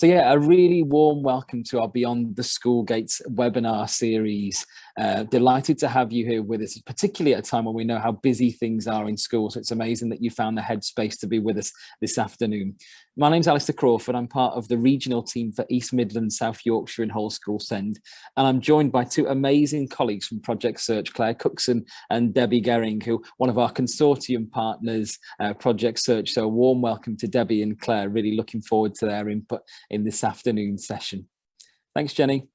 So yeah, a really warm welcome to our Beyond the School Gates webinar series. Delighted to have you here with us, particularly at a time when we know how busy things are in school. So it's amazing that you found the headspace to be with us this afternoon. My name's Alistair Crawford. I'm part of the regional team for East Midlands, South Yorkshire and Whole School Send. And I'm joined by two amazing colleagues from Project Search, Claire Cookson and Debbie Gehring, who one of our consortium partners, Project Search. So a warm welcome to Debbie and Claire. Really looking forward to their input in this afternoon session. Thanks, Jenny.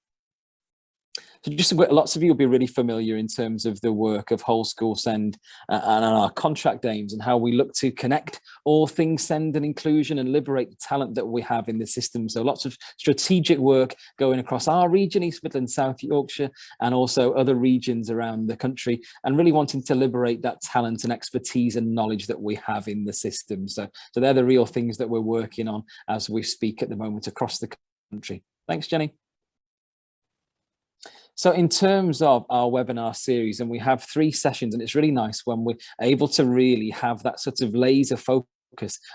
So just lots of you will be really familiar in terms of the work of Whole School Send and our contract aims and how we look to connect all things send and inclusion and liberate the talent that we have in the system. So lots of strategic work going across our region, East Midlands, South Yorkshire, and also other regions around the country, and really wanting to liberate that talent and expertise and knowledge that we have in the system. So they're the real things that we're working on as we speak at the moment across the country. Thanks, Jenny. So in terms of our webinar series, and we have 3 sessions, and it's really nice when we're able to really have that sort of laser focus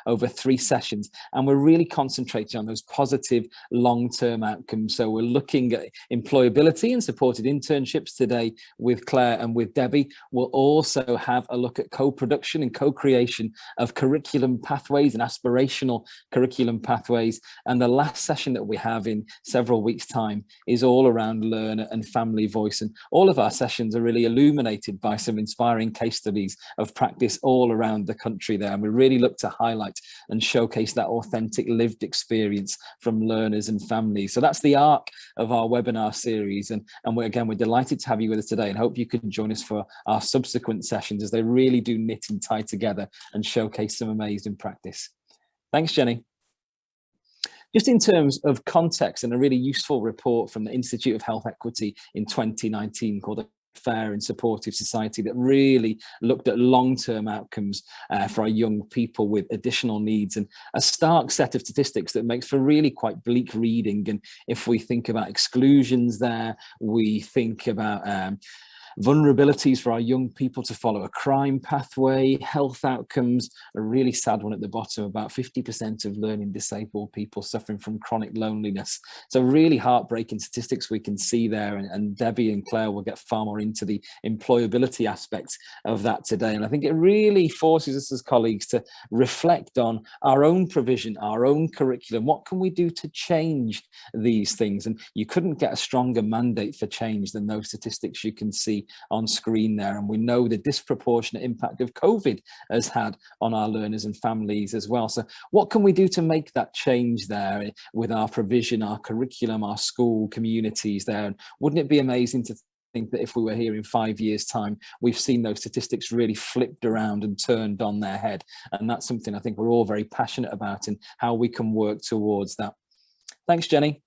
over 3 sessions, and we're really concentrating on those positive long-term outcomes. So we're looking at employability and supported internships today with Claire and with Debbie. We'll also have a look at co-production and co-creation of curriculum pathways and aspirational curriculum pathways. And the last session that we have in several weeks' time is all around learner and family voice. And all of our sessions are really illuminated by some inspiring case studies of practice all around the country there. And we really look to highlight and showcase that authentic lived experience from learners and families. So that's the arc of our webinar series. And we're delighted to have you with us today, and hope you can join us for our subsequent sessions as they really do knit and tie together and showcase some amazing practice. Thanks, Jenny. Just in terms of context, and a really useful report from the Institute of Health Equity in 2019 called Fair and Supportive Society that really looked at long-term outcomes for our young people with additional needs, and a stark set of statistics that makes for really quite bleak reading. And if we think about exclusions there, we think about vulnerabilities for our young people to follow a crime pathway, health outcomes, a really sad one at the bottom, about 50% of learning disabled people suffering from chronic loneliness. So really heartbreaking statistics we can see there, and Debbie and Claire will get far more into the employability aspects of that today. And I think it really forces us as colleagues to reflect on our own provision, our own curriculum. What can we do to change these things? And you couldn't get a stronger mandate for change than those statistics you can see on screen there. And we know the disproportionate impact of COVID has had on our learners and families as well. So what can we do to make that change there with our provision, our curriculum, our school communities there? And wouldn't it be amazing to think that if we were here in 5 years' time, we've seen those statistics really flipped around and turned on their head? And that's something I think we're all very passionate about, and how we can work towards that. Thanks, Jenny.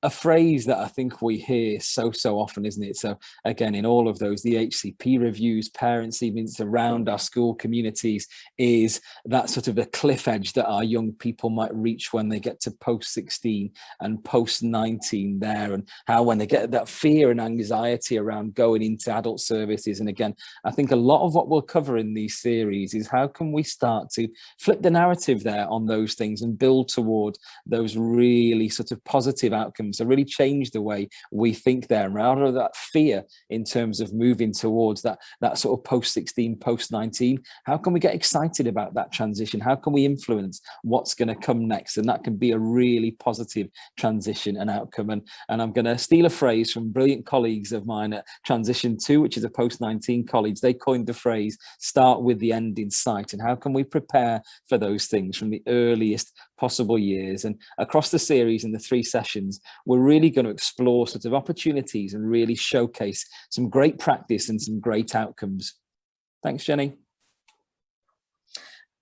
A phrase that I think we hear so often, isn't it? So again, in all of those, the HCP reviews, parents events around our school communities, is that sort of a cliff edge that our young people might reach when they get to post-16 and post-19 there, and how when they get that fear and anxiety around going into adult services. And again, I think a lot of what we'll cover in these series is how can we start to flip the narrative there on those things and build toward those really sort of positive outcomes. So really change the way we think there, rather than that fear in terms of moving towards that sort of post-16, post-19. How can we get excited about that transition? How can we influence what's going to come next? And that can be a really positive transition and outcome. And I'm going to steal a phrase from brilliant colleagues of mine at Transition 2, which is a post-19 college. They coined the phrase, start with the end in sight. And how can we prepare for those things from the earliest possible years? And across the series and the 3 sessions, we're really going to explore sort of opportunities and really showcase some great practice and some great outcomes. Thanks, Jenny.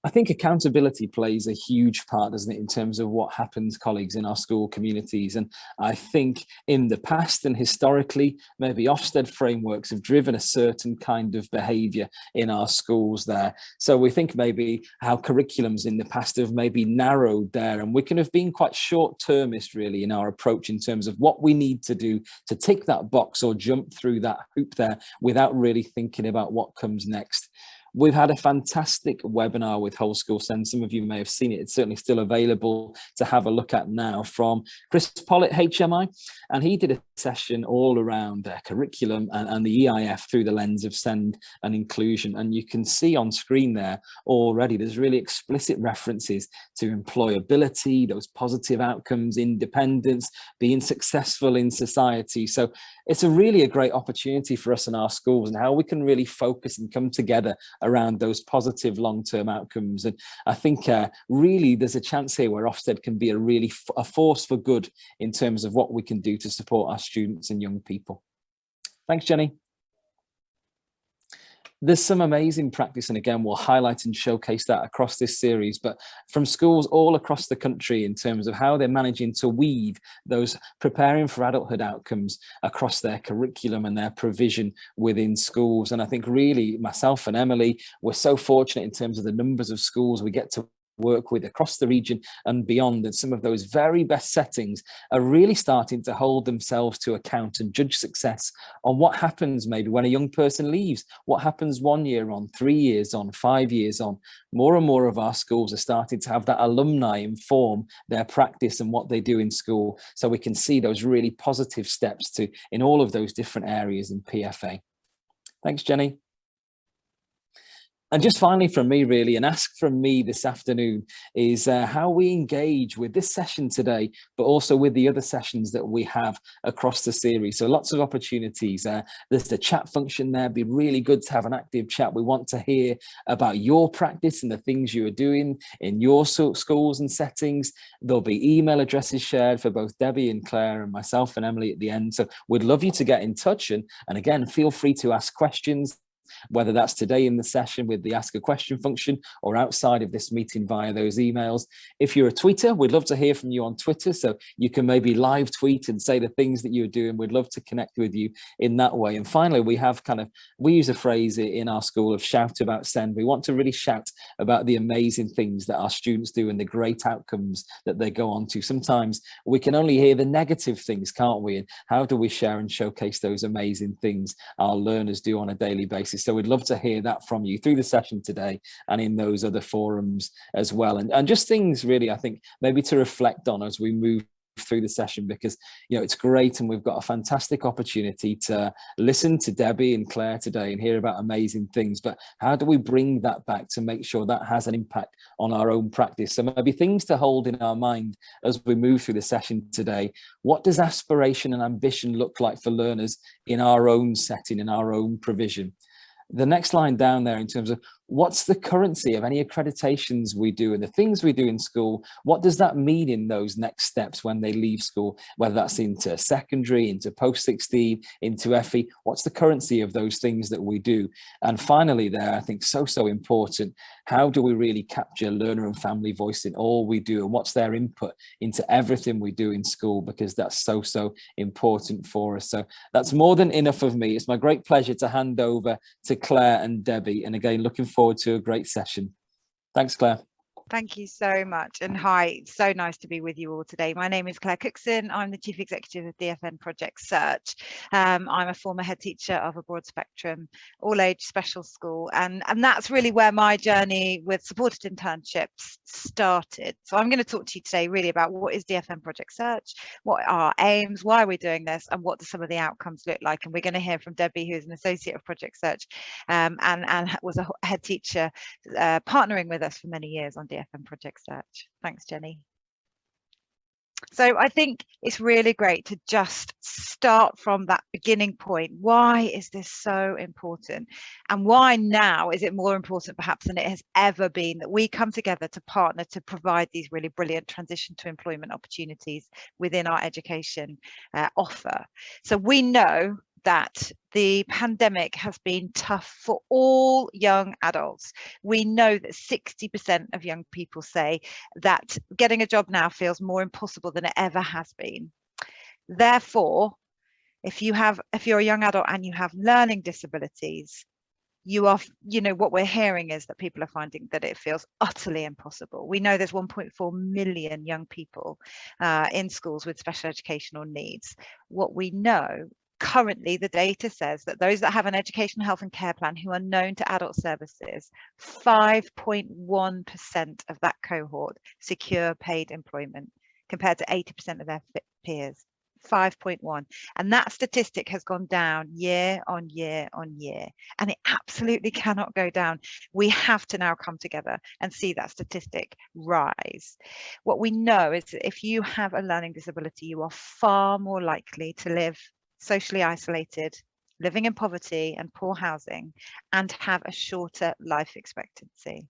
I think accountability plays a huge part, doesn't it, in terms of what happens, colleagues, in our school communities. And I think in the past and historically, maybe Ofsted frameworks have driven a certain kind of behaviour in our schools there. So we think maybe how curriculums in the past have maybe narrowed there, and we can have been quite short-termist really in our approach in terms of what we need to do to tick that box or jump through that hoop there without really thinking about what comes next. We've had a fantastic webinar with Whole School Send. Some of you may have seen it. It's certainly still available to have a look at now, from Chris Pollitt, HMI. And he did a session all around their curriculum and the EIF through the lens of Send and inclusion. And you can see on screen there already, there's really explicit references to employability, those positive outcomes, independence, being successful in society. So it's really a great opportunity for us in our schools, and how we can really focus and come together around those positive long-term outcomes. And I think really there's a chance here where Ofsted can be a force for good in terms of what we can do to support our students and young people. Thanks, Jenny. There's some amazing practice, and again, we'll highlight and showcase that across this series, but from schools all across the country in terms of how they're managing to weave those preparing for adulthood outcomes across their curriculum and their provision within schools. And I think really myself and Emily, we're so fortunate in terms of the numbers of schools we get to work with across the region and beyond, and some of those very best settings are really starting to hold themselves to account and judge success on what happens maybe when a young person leaves, what happens 1 year on, 3 years on, 5 years on. More and more of our schools are starting to have that alumni inform their practice and what they do in school, so we can see those really positive steps to in all of those different areas in PFA. Thanks, Jenny. And just finally from me, really, an ask from me this afternoon is how we engage with this session today, but also with the other sessions that we have across the series. So lots of opportunities. There's the chat function there. It'd be really good to have an active chat. We want to hear about your practice and the things you are doing in your schools and settings. There'll be email addresses shared for both Debbie and Claire and myself and Emily at the end. So we'd love you to get in touch. And again, feel free to ask questions, whether that's today in the session with the ask a question function or outside of this meeting via those emails. If you're a tweeter, we'd love to hear from you on Twitter, so you can maybe live tweet and say the things that you're doing. We'd love to connect with you in that way. And finally, we use a phrase in our school of shout about Send. We want to really shout about the amazing things that our students do and the great outcomes that they go on to. Sometimes we can only hear the negative things, can't we? And how do we share and showcase those amazing things our learners do on a daily basis? So we'd love to hear that from you through the session today and in those other forums as well. And just things really, I think, maybe to reflect on as we move through the session, because it's great and we've got a fantastic opportunity to listen to Debbie and Claire today and hear about amazing things, but how do we bring that back to make sure that has an impact on our own practice? So maybe things to hold in our mind as we move through the session today. What does aspiration and ambition look like for learners in our own setting, in our own provision? The next line down there, in terms of what's the currency of any accreditations we do and the things we do in school, what does that mean in those next steps when they leave school, whether that's into secondary, into post-16, into FE, what's the currency of those things that we do? And finally there, I think so important, how do we really capture learner and family voice in all we do, and what's their input into everything we do in school, because that's so important for us. So that's more than enough of me. It's my great pleasure to hand over to Claire and Debbie, and again, looking forward to a great session. Thanks, Claire. Thank you so much. And hi, so nice to be with you all today. My name is Claire Cookson. I'm the Chief Executive of DFN Project Search. I'm a former head teacher of a broad spectrum, all age special school. And that's really where my journey with supported internships started. So I'm going to talk to you today really about what is DFN Project Search, what are our aims, why are we doing this, and what do some of the outcomes look like. And we're going to hear from Debbie, who's an associate of Project Search and was a head teacher partnering with us for many years on DFN Project Search. Thanks, Jenny. So I think it's really great to just start from that beginning point. Why is this so important? And why now is it more important perhaps than it has ever been that we come together to partner to provide these really brilliant transition to employment opportunities within our education offer? So we know that the pandemic has been tough for all young adults. We know that 60% of young people say that getting a job now feels more impossible than it ever has been. Therefore, if you're a young adult and you have learning disabilities, what we're hearing is that people are finding that it feels utterly impossible. We know there's 1.4 million young people in schools with special educational needs. What we know Currently, the data says that those that have an education, health and care plan who are known to adult services, 5.1% of that cohort secure paid employment compared to 80% of their peers. 5.1, and that statistic has gone down year on year on year, and it absolutely cannot go down. We have to now come together and see that statistic rise. What we know is that if you have a learning disability, you are far more likely to live socially isolated, living in poverty and poor housing, and have a shorter life expectancy.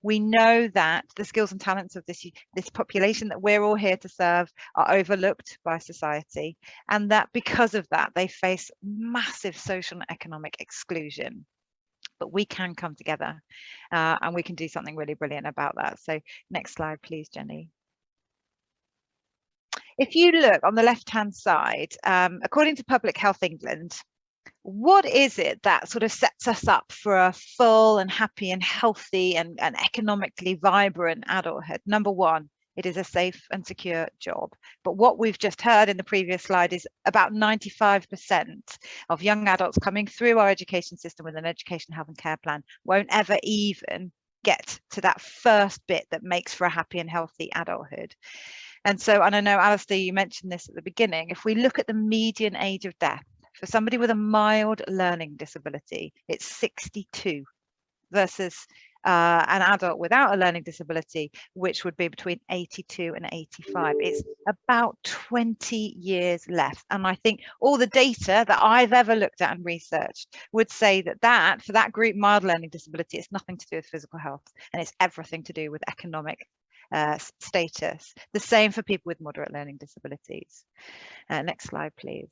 We know that the skills and talents of this population that we're all here to serve are overlooked by society, and that because of that, they face massive social and economic exclusion. But we can come together and we can do something really brilliant about that. So next slide, please, Jenny. If you look on the left-hand side, according to Public Health England, what is it that sort of sets us up for a full and happy and healthy and economically vibrant adulthood? Number one, it is a safe and secure job. But what we've just heard in the previous slide is about 95% of young adults coming through our education system with an education, health and care plan won't ever even get to that first bit that makes for a happy and healthy adulthood. And so, and I know, Alistair, you mentioned this at the beginning, if we look at the median age of death for somebody with a mild learning disability, it's 62 versus an adult without a learning disability, which would be between 82 and 85. It's about 20 years left. And I think all the data that I've ever looked at and researched would say that for that group, mild learning disability, it's nothing to do with physical health, and it's everything to do with economic status. The same for people with moderate learning disabilities. Next slide, please.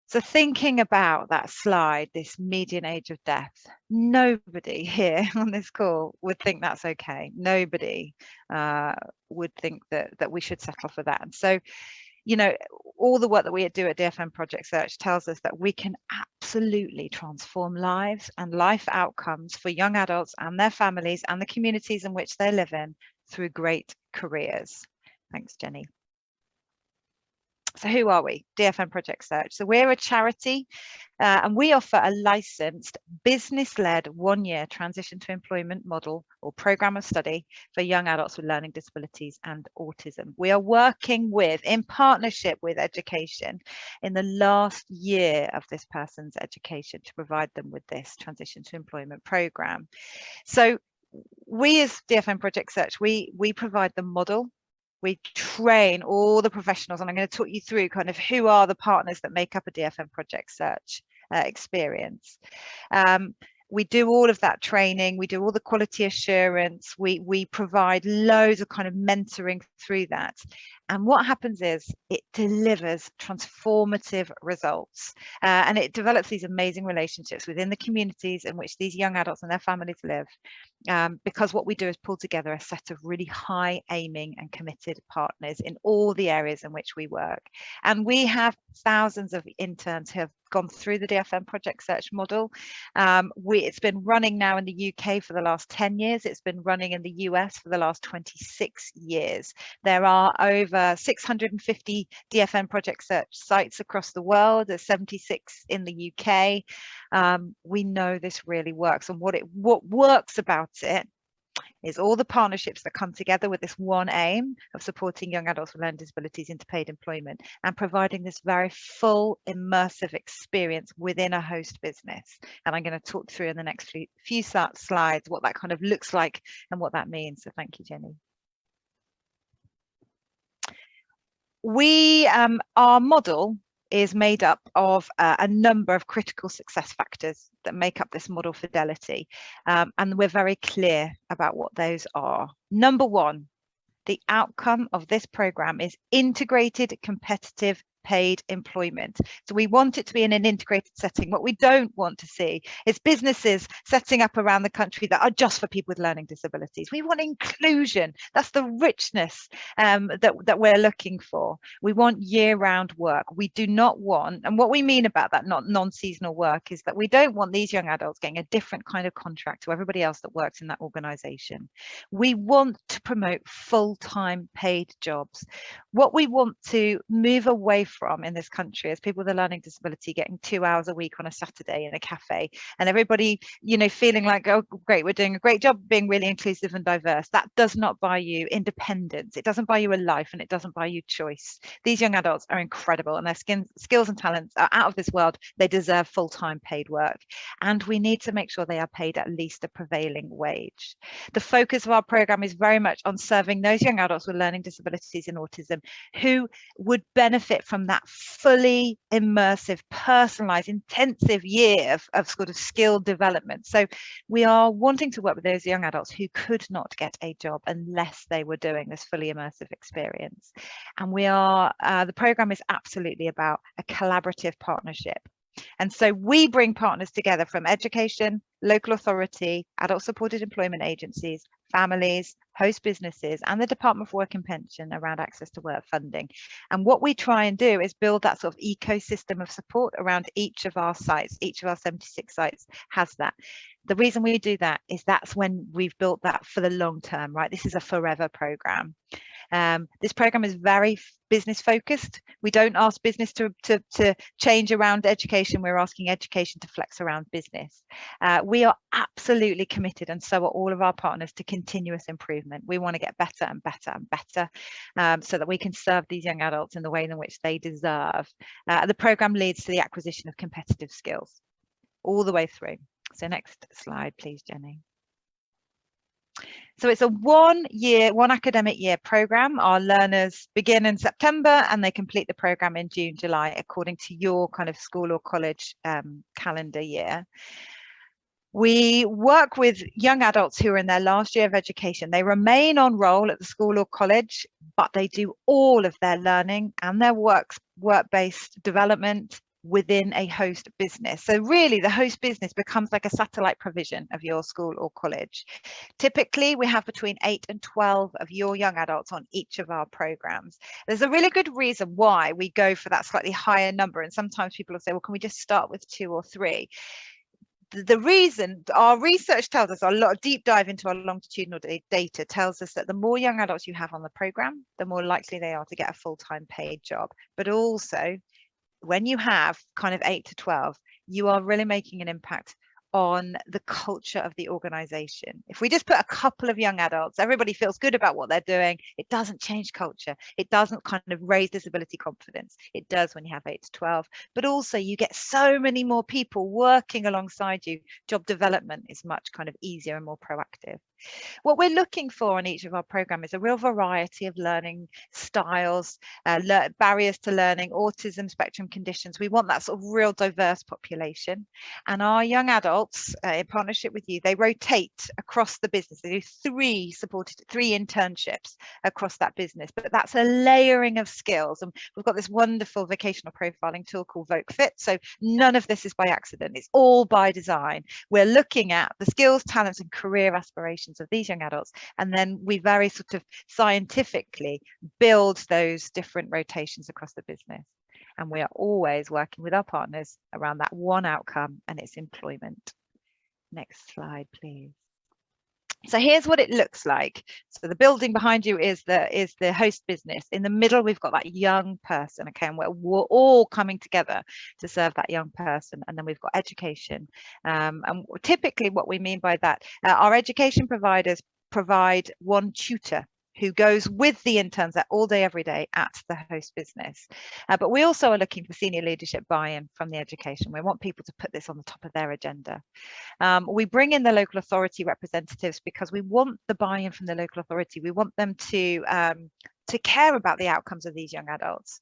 So thinking about that slide, this median age of death, nobody here on this call would think that's okay. Nobody would think that we should settle for that. And so, you know, all the work that we do at DFN Project Search tells us that we can absolutely transform lives and life outcomes for young adults and their families and the communities in which they live in through great careers. Thanks, Jenny. So who are we? DFN Project Search. So we're a charity and we offer a licensed business-led one-year transition to employment model or program of study for young adults with learning disabilities and autism. We are working with, in partnership with education, in the last year of this person's education to provide them with this transition to employment program. So we as DFN Project Search, we provide the model. We train all the professionals, and I'm going to talk you through kind of who are the partners that make up a DFN Project Search experience. We do all of that training, we do all the quality assurance, we provide loads of kind of mentoring through that. And what happens is it delivers transformative results and it develops these amazing relationships within the communities in which these young adults and their families live. Because what we do is pull together a set of really high aiming and committed partners in all the areas in which we work. And we have thousands of interns who have gone through the DFN Project Search model. It's been running now in the UK for the last 10 years. It's been running in the US for the last 26 years. There are over 650 DFN Project Search sites across the world. There's 76 in the UK. We know this really works, and what works about it is all the partnerships that come together with this one aim of supporting young adults with learning disabilities into paid employment and providing this very full immersive experience within a host business. And I'm going to talk through in the next few slides what that kind of looks like and what that means. So thank you, Jenny. Our model is made up of a number of critical success factors that make up this model fidelity. And we're very clear about what those are. Number one, the outcome of this program is integrated, competitive, paid employment. So we want it to be in an integrated setting. What we don't want to see is businesses setting up around the country that are just for people with learning disabilities. We want inclusion. That's the richness that we're looking for. We want year-round work. We do not want, and what we mean about that not non-seasonal work is that we don't want these young adults getting a different kind of contract to everybody else that works in that organisation. We want to promote full-time paid jobs. What we want to move away from in this country is people with a learning disability getting 2 hours a week on a Saturday in a cafe, and everybody, you know, feeling like, oh great, we're doing a great job being really inclusive and diverse. That does not buy you independence. It doesn't buy you a life, and it doesn't buy you choice. These young adults are incredible, and their skills and talents are out of this world. They deserve full-time paid work, and we need to make sure they are paid at least a prevailing wage. The focus of our program is very much on serving those young adults with learning disabilities and autism who would benefit from that fully immersive, personalized, intensive year of sort of skill development. So we are wanting to work with those young adults who could not get a job unless they were doing this fully immersive experience. And we are, the program is absolutely about a collaborative partnership. And so we bring partners together from education, local authority, adult supported employment agencies, families, host businesses, and the Department for Work and Pension around access to work funding. And what we try and do is build that sort of ecosystem of support around each of our sites. Each of our 76 sites has that. The reason we do that is that's when we've built that for the long term, right? This is a forever program. This program is very business focused. We don't ask business to change around education. We're asking education to flex around business. We are absolutely committed, and so are all of our partners, to continuous improvement. We want to get better and better and better so that we can serve these young adults in the way in which they deserve. The program leads to the acquisition of competitive skills all the way through. So next slide, please, Jenny. So it's a one academic year program. Our learners begin in September and they complete the program in June, July, according to your kind of school or college calendar year. We work with young adults who are in their last year of education. They remain on roll at the school or college, but they do all of their learning and their work-based development within a host business. So really the host business becomes like a satellite provision of your school or college. Typically we have between 8 and 12 of your young adults on each of our programs. There's a really good reason why we go for that slightly higher number, and sometimes people will say, well, can we just start with 2 or 3? The reason, our research tells us, a lot of deep dive into our longitudinal data tells us that the more young adults you have on the program, the more likely they are to get a full-time paid job. But also, when you have kind of 8 to 12, you are really making an impact on the culture of the organization. If we just put a couple of young adults, everybody feels good about what they're doing, it doesn't change culture. It doesn't kind of raise disability confidence. It does when you have 8 to 12, but also you get so many more people working alongside you. Job development is much kind of easier and more proactive. What we're looking for on each of our programs is a real variety of learning styles, barriers to learning, autism spectrum conditions. We want that sort of real diverse population. And our young adults, in partnership with you, they rotate across the business. They do 3 internships across that business, but that's a layering of skills. And we've got this wonderful vocational profiling tool called VocaFit. So none of this is by accident. It's all by design. We're looking at the skills, talents, and career aspirations of these young adults, and then we very sort of scientifically build those different rotations across the business. And we are always working with our partners around that one outcome, and it's employment. Next slide, please. So here's what it looks like. So the building behind you is the host business. In the middle, we've got that young person, okay, and we're all coming together to serve that young person. And then we've got education. And typically what we mean by that, our education providers provide one tutor who goes with the interns all day, every day at the host business. But we also are looking for senior leadership buy-in from the education. We want people to put this on the top of their agenda. We bring in the local authority representatives because we want the buy-in from the local authority. We want them to to care about the outcomes of these young adults.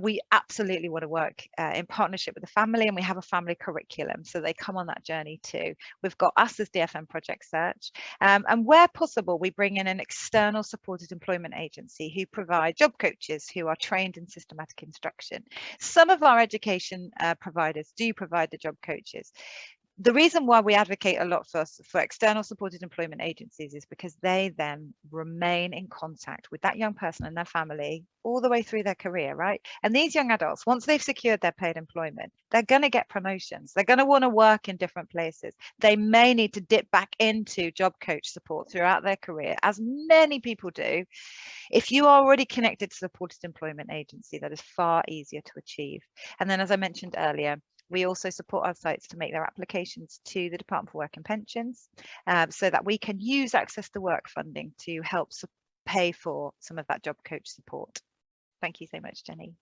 We absolutely want to work in partnership with the family, and we have a family curriculum, so they come on that journey too. We've got us as DFN Project Search, and where possible, we bring in an external supported employment agency who provide job coaches who are trained in systematic instruction. Some of our education providers do provide the job coaches. The reason why we advocate a lot for external supported employment agencies is because they then remain in contact with that young person and their family all the way through their career, right? And these young adults, once they've secured their paid employment, they're going to get promotions. They're going to want to work in different places. They may need to dip back into job coach support throughout their career, as many people do. If you are already connected to supported employment agency, that is far easier to achieve. And then, as I mentioned earlier, we also support our sites to make their applications to the Department for Work and Pensions, so that we can use access to work funding to help pay for some of that job coach support. Thank you so much, Jenny.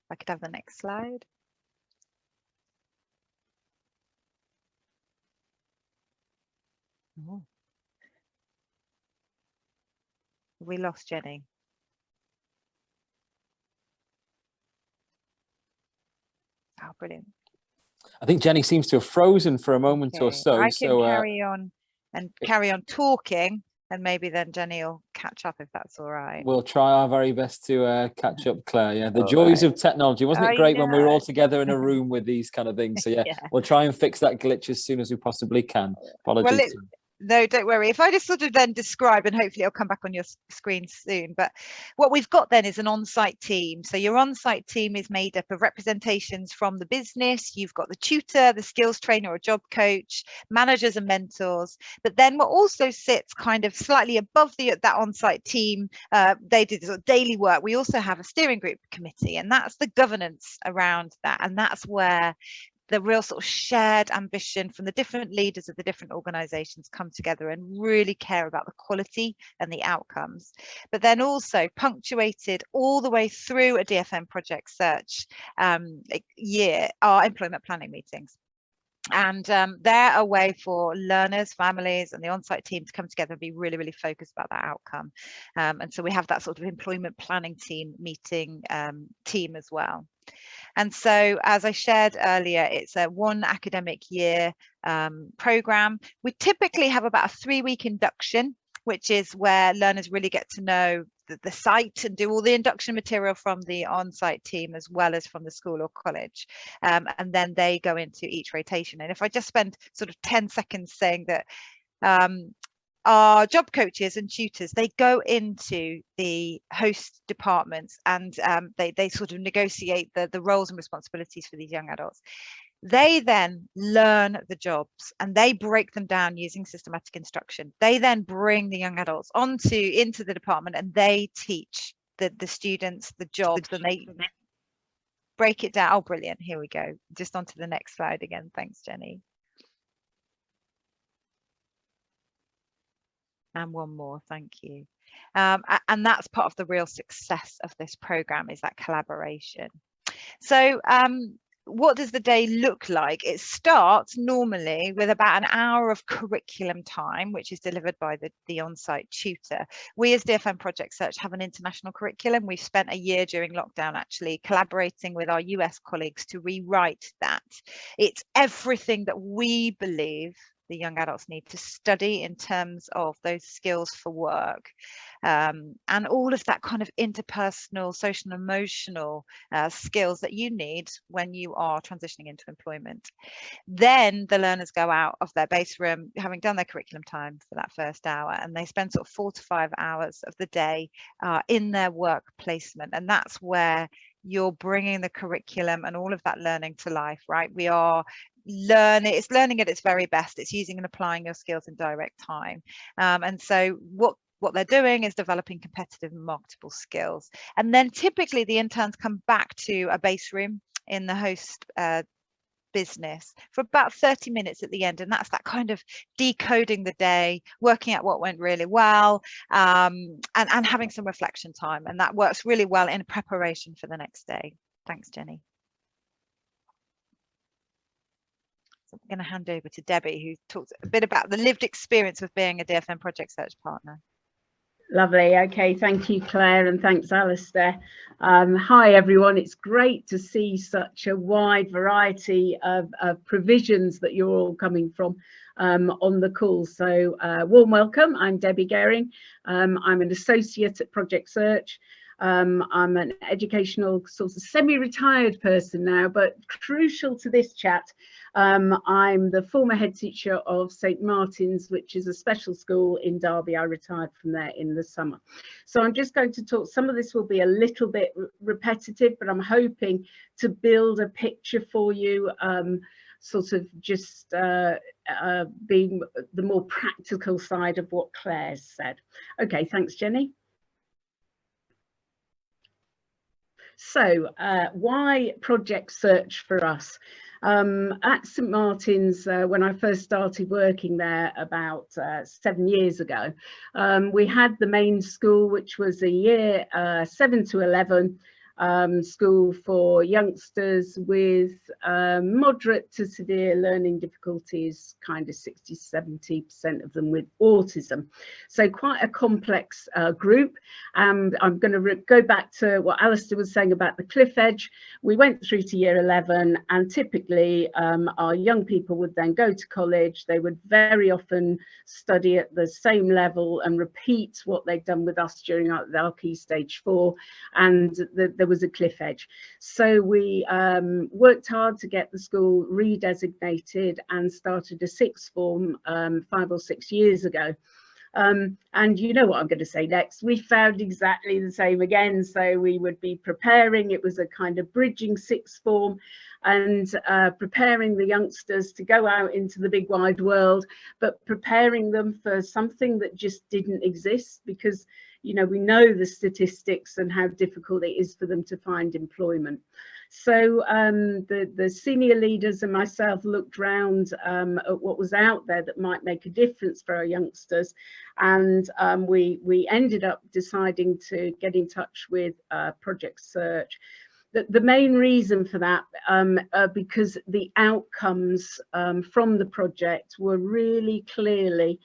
If I could have the next slide. Oh. We lost Jenny. Oh, brilliant. I think Jenny seems to have frozen for a moment or so. I can carry on talking, and maybe then Jenny will catch up if that's all right. We'll try our very best to catch up, Claire. Yeah, the joys of technology. Wasn't it great when we were all together in a room with these kind of things? So yeah, we'll try and fix that glitch as soon as we possibly can. Apologies. No, don't worry. If I just sort of then describe, and hopefully it'll come back on your screen soon, but what we've got then is an on-site team. So your on-site team is made up of representations from the business. You've got the tutor, the skills trainer or job coach, managers and mentors. But then what also sits kind of slightly above that on-site team, they do this daily work. We also have a steering group committee, and that's the governance around that. And that's where the real sort of shared ambition from the different leaders of the different organizations come together and really care about the quality and the outcomes. But then also punctuated all the way through a DFN Project Search year are employment planning meetings. And they're a way for learners, families, and the on-site team to come together and be really, really focused about that outcome. And so we have that sort of employment planning team meeting team as well. And so, as I shared earlier, it's a one academic year program. We typically have about a 3-week induction, which is where learners really get to know the site and do all the induction material from the on-site team as well as from the school or college. And then they go into each rotation. And if I just spend sort of 10 seconds saying that our job coaches and tutors, they go into the host departments and they sort of negotiate the roles and responsibilities for these young adults. They then learn the jobs and they break them down using systematic instruction. They then bring the young adults into the department and they teach the students the jobs, and they break it down. Oh, brilliant. Here we go. Just onto the next slide again. Thanks, Jenny. And one more, thank you. And that's part of the real success of this program, is that collaboration. So what does the day look like? It starts normally with about an hour of curriculum time, which is delivered by the on-site tutor. We as DFN Project Search have an international curriculum. We've spent a year during lockdown actually collaborating with our US colleagues to rewrite that. It's everything that we believe the young adults need to study in terms of those skills for work, and all of that kind of interpersonal, social and emotional skills that you need when you are transitioning into employment. Then the learners go out of their base room, having done their curriculum time for that first hour, and they spend sort of 4 to 5 hours of the day in their work placement. And that's where you're bringing the curriculum and all of that learning to life, right? It's learning at its very best. It's using and applying your skills in direct time. And so what they're doing is developing competitive and marketable skills. And then typically the interns come back to a base room in the host business for about 30 minutes at the end, and that's that kind of decoding the day, working out what went really well, and having some reflection time, and that works really well in preparation for the next day. Thanks, Jenny. So I'm going to hand over to Debbie, who talks a bit about the lived experience of being a DFN Project Search partner. Lovely. Okay, thank you, Claire, and thanks, Alistair. Hi, everyone. It's great to see such a wide variety of provisions that you're all coming from on the call. So warm welcome. I'm Debbie Gehring. I'm an associate at Project Search. I'm an educational sort of semi-retired person now, but crucial to this chat, I'm the former head teacher of St Martin's, which is a special school in Derby. I retired from there in the summer. So I'm just going to talk, some of this will be a little bit repetitive, but I'm hoping to build a picture for you, sort of just being the more practical side of what Claire said. Okay, thanks, Jenny. So why Project Search for us? At St Martin's, when I first started working there about 7 years ago, we had the main school, which was a year 7 to 11 school for youngsters with moderate to severe learning difficulties, kind of 60–70% of them with autism. So quite a complex group. I'm going to go back to what Alistair was saying about the cliff edge. We went through to year 11, and typically our young people would then go to college. They would very often study at the same level and repeat what they'd done with us during our Key Stage 4, and there was a cliff edge. So we worked hard to get the school redesignated and started a sixth form 5 or 6 years ago. And you know what I'm going to say next. We found exactly the same again. So we would be preparing, it was a kind of bridging sixth form, and preparing the youngsters to go out into the big wide world, but preparing them for something that just didn't exist, because you know, we know the statistics and how difficult it is for them to find employment. So the senior leaders and myself looked round at what was out there that might make a difference for our youngsters, and we ended up deciding to get in touch with Project Search. The main reason for that, because the outcomes from the project were really clearly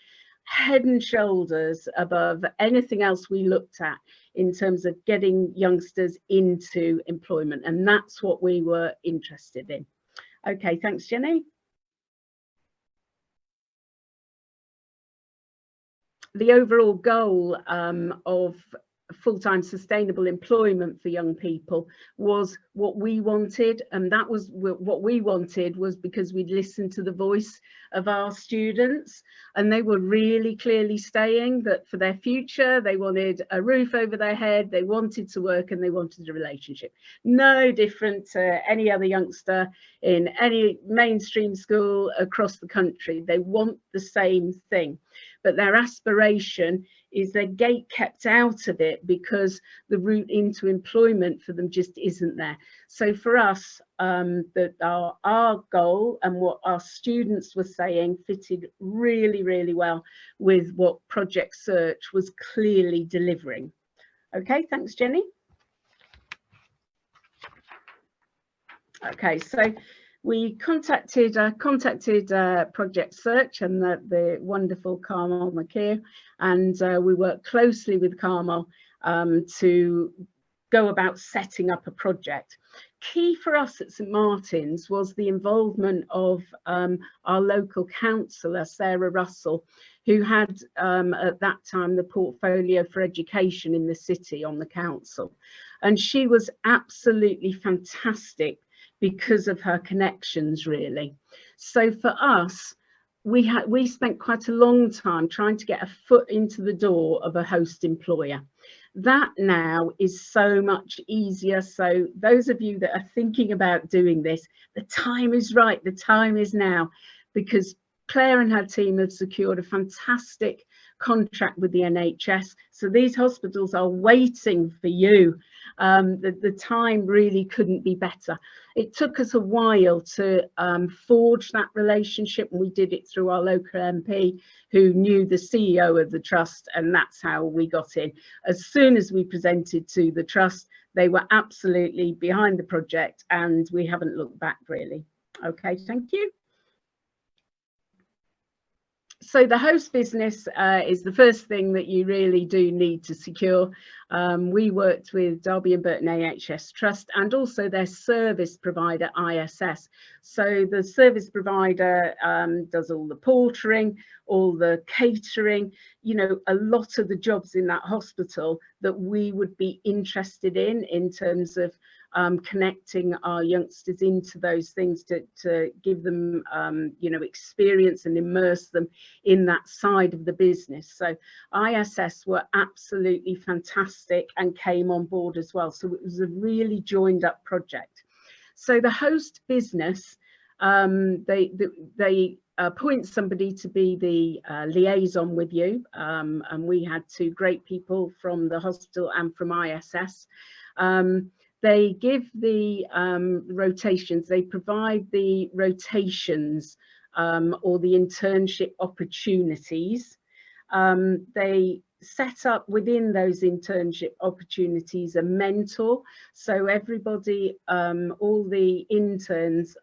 head and shoulders above anything else we looked at in terms of getting youngsters into employment, and that's what we were interested in. Okay, thanks, Jenny. The overall goal of full-time sustainable employment for young people was what we wanted, and that was what we wanted was because we'd listened to the voice of our students, and they were really clearly saying that for their future they wanted a roof over their head, they wanted to work, and they wanted a relationship. No different to any other youngster in any mainstream school across the country. They want the same thing, but their aspiration is their gate kept out of it because the route into employment for them just isn't there. So for us, our goal and what our students were saying fitted really, really well with what Project Search was clearly delivering. Okay, thanks, Jenny. Okay, so we contacted Project Search and the wonderful Carmel McKeer, and we worked closely with Carmel to go about setting up a project. Key for us at St Martin's was the involvement of our local councillor, Sarah Russell, who had at that time the portfolio for education in the city on the council, and she was absolutely fantastic because of her connections, really. So for us, we spent quite a long time trying to get a foot into the door of a host employer. That now is so much easier. So those of you that are thinking about doing this, the time is right, the time is now, because Claire and her team have secured a fantastic contract with the NHS. So these hospitals are waiting for you. The time really couldn't be better. It took us a while to forge that relationship, and we did it through our local MP who knew the CEO of the trust, and that's how we got in. As soon as we presented to the trust, they were absolutely behind the project, and we haven't looked back really. Okay, thank you. So the host business is the first thing that you really do need to secure. We worked with Derby and Burton AHS Trust and also their service provider ISS. So the service provider does all the portering, all the catering, you know, a lot of the jobs in that hospital that we would be interested in terms of connecting our youngsters into those things to give them, you know, experience and immerse them in that side of the business. So ISS were absolutely fantastic and came on board as well. So it was a really joined up project. So the host business, they appoint somebody to be the liaison with you, and we had two great people from the hospital and from ISS. They give the rotations, they provide the rotations or the internship opportunities. They set up within those internship opportunities a mentor. So everybody, all the interns,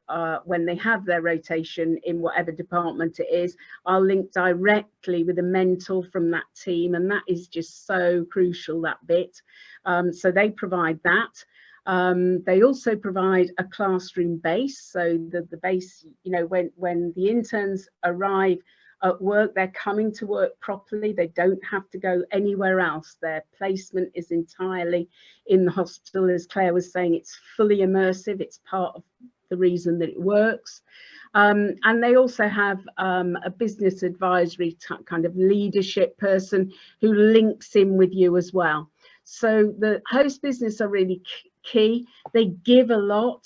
when they have their rotation in whatever department it is, are linked directly with a mentor from that team. And that is just so crucial, that bit. So they provide that. They also provide a classroom base. So the base, you know, when the interns arrive at work, they're coming to work properly. They don't have to go anywhere else. Their placement is entirely in the hospital. As Claire was saying, it's fully immersive. It's part of the reason that it works. And they also have a business advisory kind of leadership person who links in with you as well. So the host business are really key. They give a lot,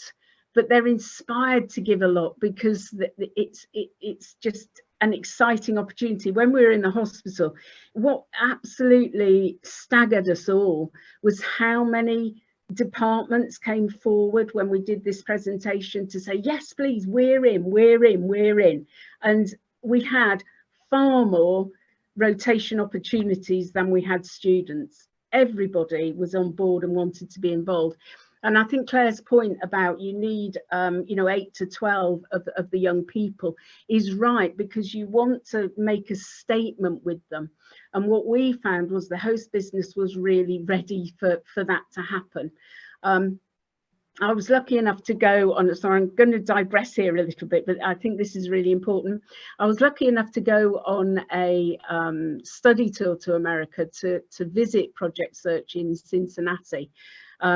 but they're inspired to give a lot because it's just an exciting opportunity. When we were in the hospital, what absolutely staggered us all was how many departments came forward when we did this presentation to say, yes, please, we're in. And we had far more rotation opportunities than we had students. Everybody was on board and wanted to be involved. And I think Claire's point about you need, you know, 8 to 12 of the young people is right, because you want to make a statement with them. And what we found was the host business was really ready for that to happen. I was lucky enough to go on, so I'm going to digress here a little bit, but I think this is really important. I was lucky enough to go on a study tour to America to visit Project Search in Cincinnati,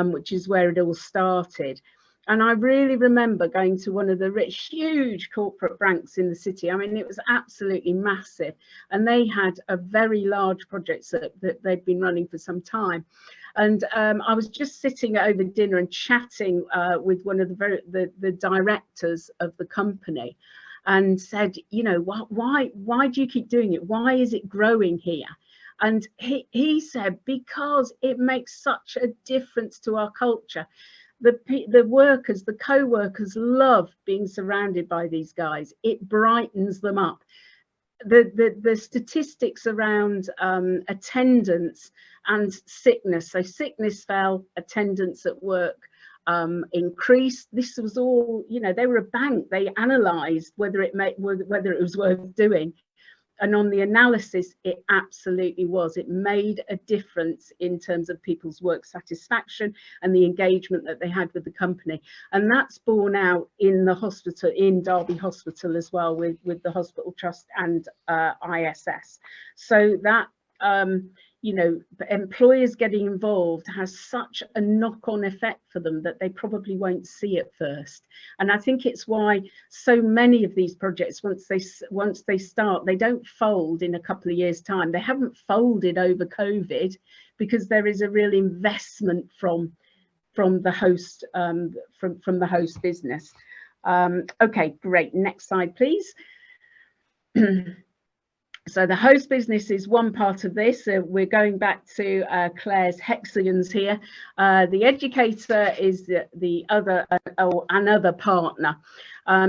which is where it all started. And I really remember going to one of the rich, huge corporate banks in the city. I mean, it was absolutely massive. And they had a very large project that they'd been running for some time. And I was just sitting over dinner and chatting with one of the directors of the company, and said, you know, why do you keep doing it? Why is it growing here? And he said, because it makes such a difference to our culture. The workers, the co-workers love being surrounded by these guys. It brightens them up. The statistics around attendance and sickness. So sickness fell, attendance at work increased. This was all, you know, they were a bank. They analysed whether it was worth doing. And on the analysis, it absolutely was. It made a difference in terms of people's work satisfaction and the engagement that they had with the company. And that's borne out in the hospital, in Derby Hospital as well, with the Hospital Trust and ISS. So that, you know, employers getting involved has such a knock-on effect for them that they probably won't see at first. And I think it's why so many of these projects, once they start, they don't fold in a couple of years' time. They haven't folded over COVID because there is a real investment from the host from the host business. Okay, great. Next slide, please. So the host business is one part of this. We're going back to Claire's hexagons here. The educator is the other, or another partner.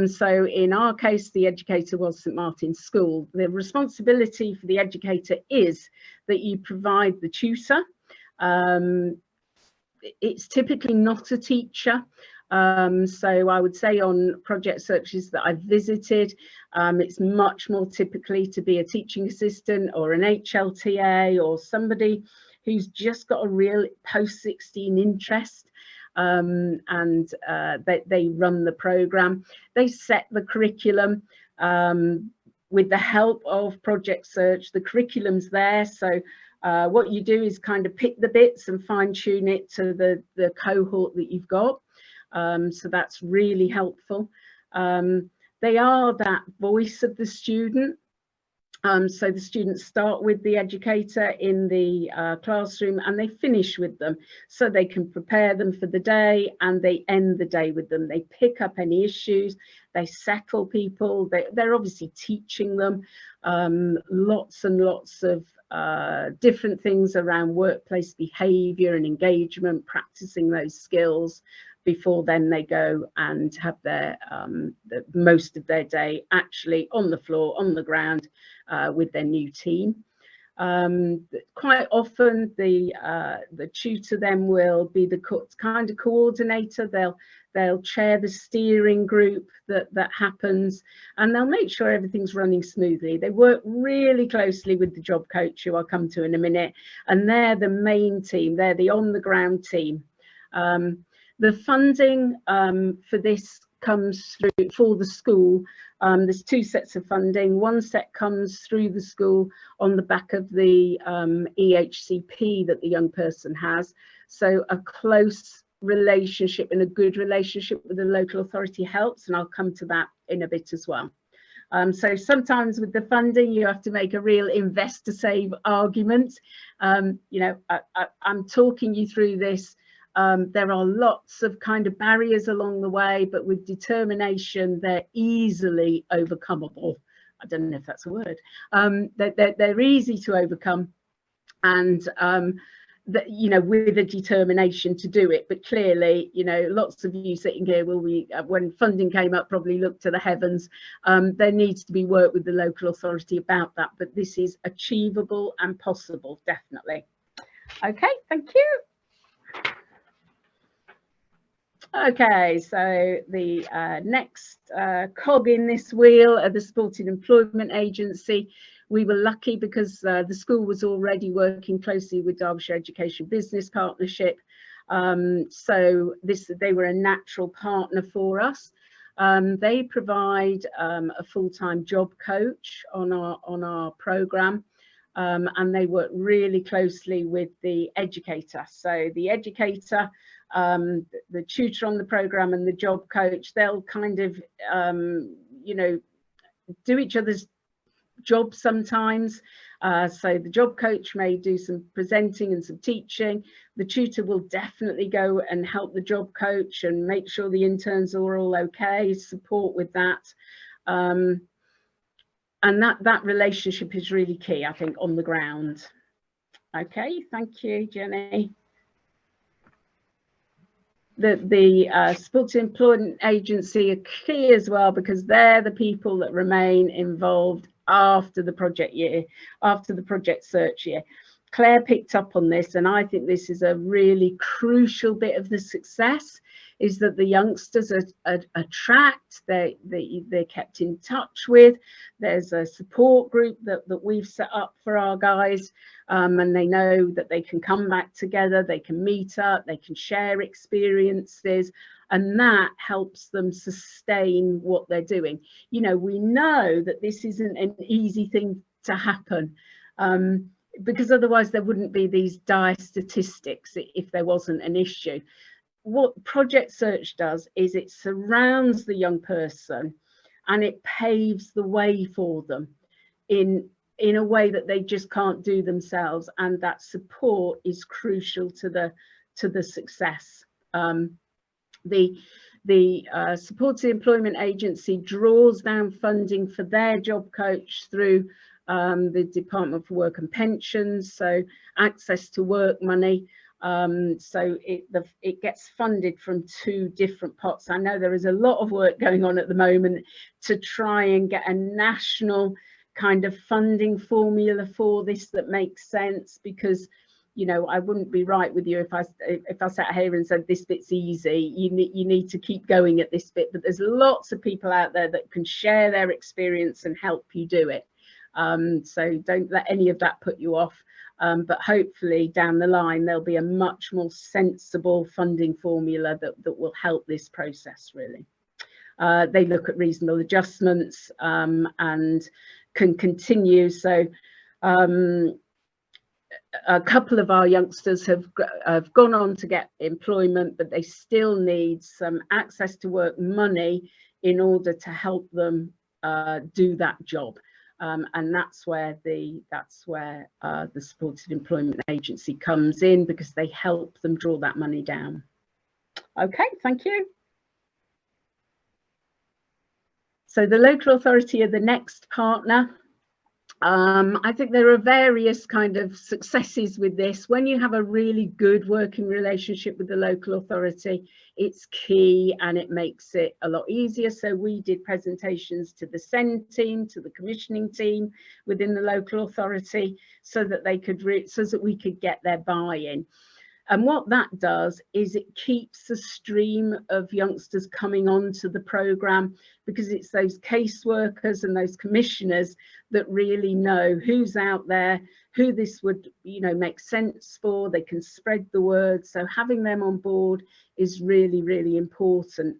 So in our case, the educator was St Martin's School. The responsibility for the educator is that you provide the tutor. It's typically not a teacher. So I would say on project searches that I've visited, it's much more typically to be a teaching assistant or an HLTA or somebody who's just got a real post-16 interest, and they run the program. They set the curriculum with the help of project search. The curriculum's there, so what you do is kind of pick the bits and fine-tune it to the cohort that you've got. So that's really helpful. They are that voice of the student. So the students start with the educator in the classroom and they finish with them, so they can prepare them for the day and they end the day with them. They pick up any issues, they settle people, they're obviously teaching them lots and lots of different things around workplace behaviour and engagement, practicing those skills before then they go and have their most of their day actually on the floor, on the ground, with their new team. Quite often the tutor then will be the kind of coordinator. They'll chair the steering group that happens, and they'll make sure everything's running smoothly. They work really closely with the job coach, who I'll come to in a minute, and they're the main team. They're the on the ground team. The funding for this comes through for the school. There's two sets of funding. One set comes through the school on the back of the EHCP that the young person has. So a close relationship and a good relationship with the local authority helps, and I'll come to that in a bit as well. So sometimes with the funding you have to make a real invest to save argument. You know, I'm talking you through this. There are lots of kind of barriers along the way, but with determination, they're easily overcomeable. I don't know if that's a word. They're easy to overcome, and you know, with a determination to do it. But clearly, you know, lots of you sitting here will be, when funding came up, probably looked to the heavens. There needs to be work with the local authority about that, but this is achievable and possible, definitely. Okay, thank you. Okay, so the next cog in this wheel are the Supported Employment Agency. We were lucky because the school was already working closely with Derbyshire Education Business Partnership. So they were a natural partner for us. They provide a full-time job coach on our programme. And they work really closely with the educator. So the educator, the tutor on the programme and the job coach, they'll kind of, you know, do each other's jobs sometimes. So the job coach may do some presenting and some teaching. The tutor will definitely go and help the job coach and make sure the interns are all okay, support with that. And that relationship is really key, I think, on the ground. Okay, thank you, Jenny. The Supported Employment Agency are key as well, because they're the people that remain involved after the project year, after the project search year. Claire picked up on this, and I think this is a really crucial bit of the success, is that the youngsters are tracked, they're kept in touch with. There's a support group that we've set up for our guys, and they know that they can come back together, they can meet up, they can share experiences, and that helps them sustain what they're doing. You know, we know that this isn't an easy thing to happen, because otherwise there wouldn't be these dire statistics if there wasn't an issue. What Project Search does is it surrounds the young person and it paves the way for them in a way that they just can't do themselves, and that support is crucial to the success. The Supported Employment Agency draws down funding for their job coach through the Department for Work and Pensions, so access to work money. So it gets funded from two different pots. I know there is a lot of work going on at the moment to try and get a national kind of funding formula for this that makes sense, because you know, I wouldn't be right with you if I sat here and said this bit's easy. You need to keep going at this bit, but there's lots of people out there that can share their experience and help you do it. So don't let any of that put you off. But hopefully down the line there'll be a much more sensible funding formula that will help this process really. They look at reasonable adjustments and can continue. So a couple of our youngsters have gone on to get employment, but they still need some access to work money in order to help them do that job. And that's where the supported employment agency comes in, because they help them draw that money down. Okay, thank you. So the local authority are the next partner. I think there are various kind of successes with this. When you have a really good working relationship with the local authority, it's key and it makes it a lot easier. So we did presentations to the SEND team, to the commissioning team within the local authority, so that they could so that we could get their buy-in. And what that does is it keeps a stream of youngsters coming onto the programme, because it's those caseworkers and those commissioners that really know who's out there, who this would, you know, make sense for. They can spread the word. So having them on board is really, really important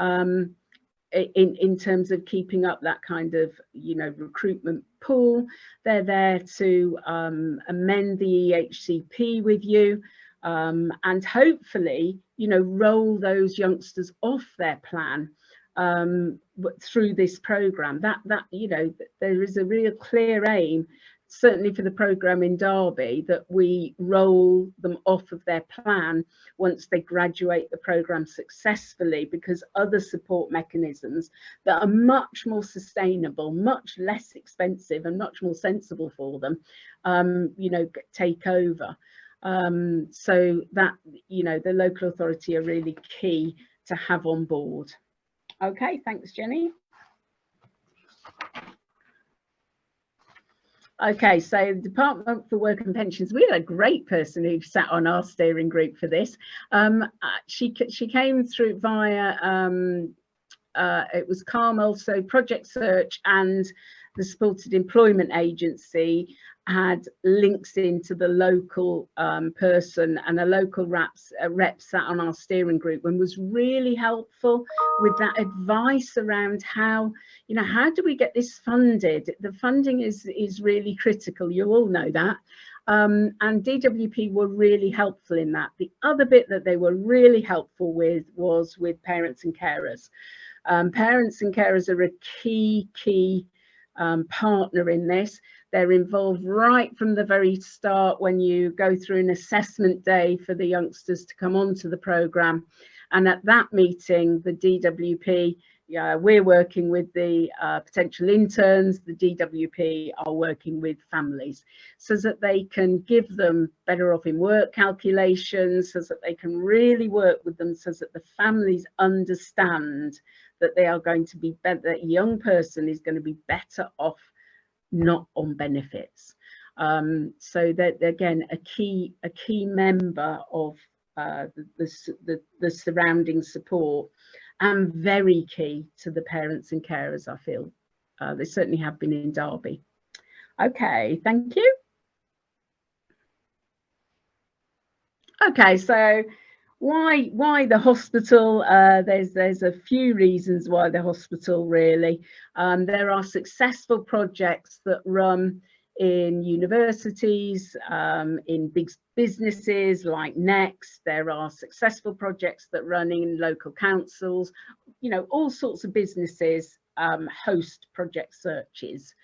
in terms of keeping up that kind of, you know, recruitment pool. They're there to amend the EHCP with you. And hopefully, you know, roll those youngsters off their plan through this programme. That you know, there is a real clear aim, certainly for the programme in Derby, that we roll them off of their plan once they graduate the programme successfully, because other support mechanisms that are much more sustainable, much less expensive and much more sensible for them, you know, take over. So that, you know, the local authority are really key to have on board. Okay, thanks, Jenny. Okay, so the Department for Work and Pensions, we had a great person who sat on our steering group for this. She came through via, it was Carmel, so Project Search and the Supported Employment Agency had links into the local person, and a local rep sat on our steering group and was really helpful with that advice around how, you know, how do we get this funded? The funding is really critical, you all know that. And DWP were really helpful in that. The other bit that they were really helpful with was with parents and carers. Parents and carers are a key partner in this. They're involved right from the very start when you go through an assessment day for the youngsters to come onto the programme. And at that meeting, the DWP, we're working with the potential interns, the DWP are working with families, so that they can give them better off in work calculations, so that they can really work with them, so that the families understand that they are going to be better, that a young person is going to be better off not on benefits. So that, again, a key member of the surrounding support, and very key to the parents and carers, I feel. They certainly have been in Derby. Okay, thank you. Okay, so why the hospital? There's a few reasons why the hospital, really. There are successful projects that run in universities, in big businesses like Next. There are successful projects that run in local councils. You know, all sorts of businesses host project searches.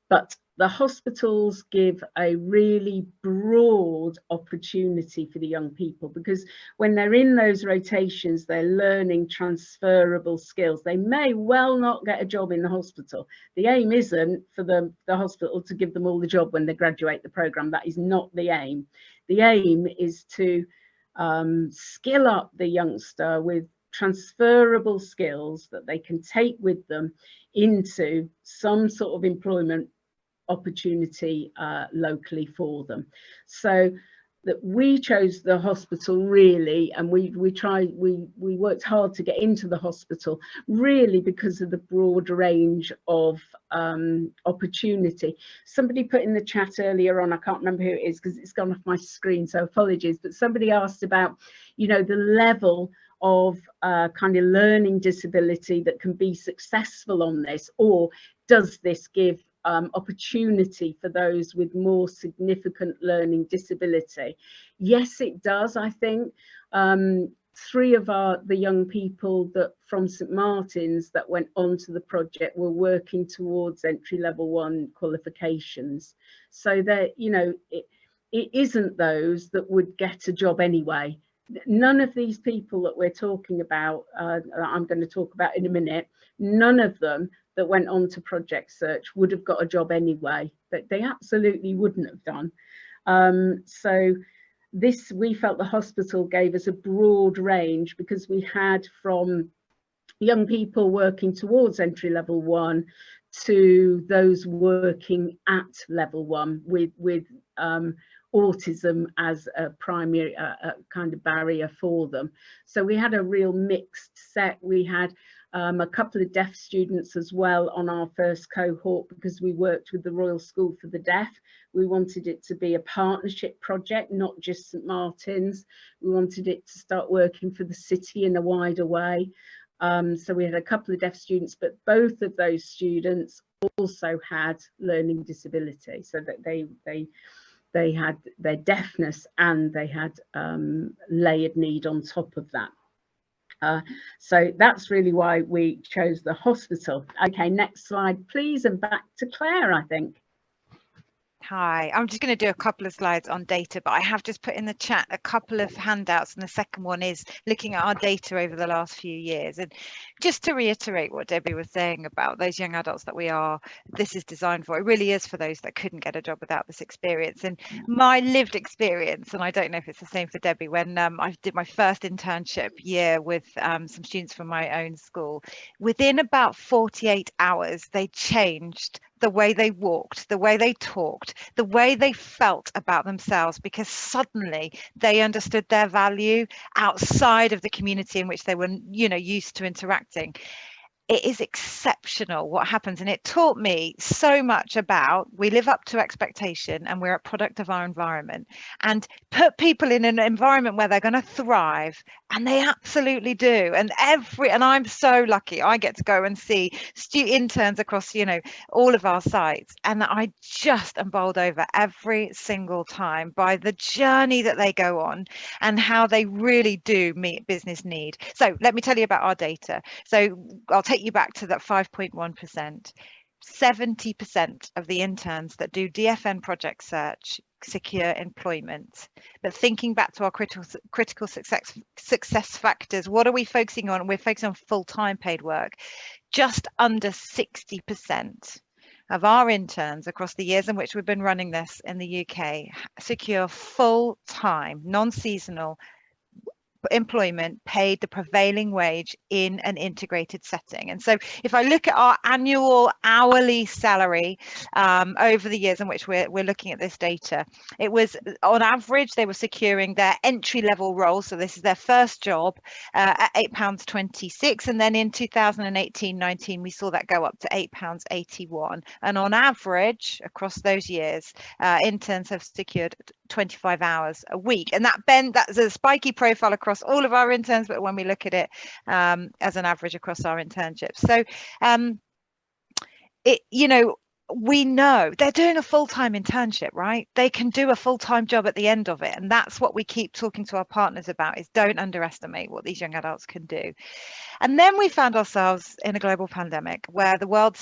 But the hospitals give a really broad opportunity for the young people, because when they're in those rotations, they're learning transferable skills. They may well not get a job in the hospital. The aim isn't for the hospital to give them all the job when they graduate the programme. That is not the aim. The aim is to skill up the youngster with transferable skills that they can take with them into some sort of employment opportunity locally for them. So that we chose the hospital really, and we worked hard to get into the hospital really because of the broad range of opportunity. Somebody put in the chat earlier on, I can't remember who it is because it's gone off my screen, so apologies, but somebody asked about, you know, the level of kind of learning disability that can be successful on this, or does this give opportunity for those with more significant learning disability? Yes, it does. I think 3 of the young people that from St Martin's that went onto the project were working towards entry level 1 qualifications, so that, you know, it isn't those that would get a job anyway. None of these people that we're talking about, I'm going to talk about in a minute, none of them that went on to Project Search would have got a job anyway, but they absolutely wouldn't have done. So this, we felt the hospital gave us a broad range because we had from young people working towards entry level 1 to those working at level 1 with autism as a primary kind of barrier for them. So we had a real mixed set. We had a couple of deaf students as well on our first cohort because we worked with the Royal School for the Deaf. We wanted it to be a partnership project, not just St Martin's. We wanted it to start working for the city in a wider way. So we had a couple of deaf students, but both of those students also had learning disability, so that they had their deafness and they had layered need on top of that. So that's really why we chose the hospital. Okay, next slide, please, and back to Claire, I think. Hi, I'm just going to do a couple of slides on data, but I have just put in the chat a couple of handouts, and the second one is looking at our data over the last few years. And just to reiterate what Debbie was saying about those young adults that this is designed for, it really is for those that couldn't get a job without this experience. And my lived experience, and I don't know if it's the same for Debbie, when I did my first internship year with some students from my own school, within about 48 hours, they changed the way they walked, the way they talked, the way they felt about themselves, because suddenly they understood their value outside of the community in which they were, you know, used to interacting. It is exceptional what happens, and it taught me so much about we live up to expectation and we're a product of our environment, and put people in an environment where they're going to thrive, and they absolutely do. And I'm so lucky I get to go and see interns across, you know, all of our sites, and I just am bowled over every single time by the journey that they go on and how they really do meet business need. So let me tell you about our data. So I'll take you back to that 5.1%. 70% of the interns that do DFN Project Search secure employment. But thinking back to our critical success factors, what are we focusing on? We're focusing on full-time paid work. Just under 60% of our interns across the years in which we've been running this in the UK secure full-time, non-seasonal employment paid the prevailing wage in an integrated setting. And so if I look at our annual hourly salary over the years in which we're looking at this data, it was on average they were securing their entry-level role, so this is their first job, at £8.26, and then in 2018-19 we saw that go up to £8.81, and on average across those years interns have secured 25 hours a week. And that's a spiky profile across all of our interns, but when we look at it as an average across our internships, so you know, we know they're doing a full-time internship, right? They can do a full-time job at the end of it, and that's what we keep talking to our partners about, is don't underestimate what these young adults can do. And then we found ourselves in a global pandemic where the world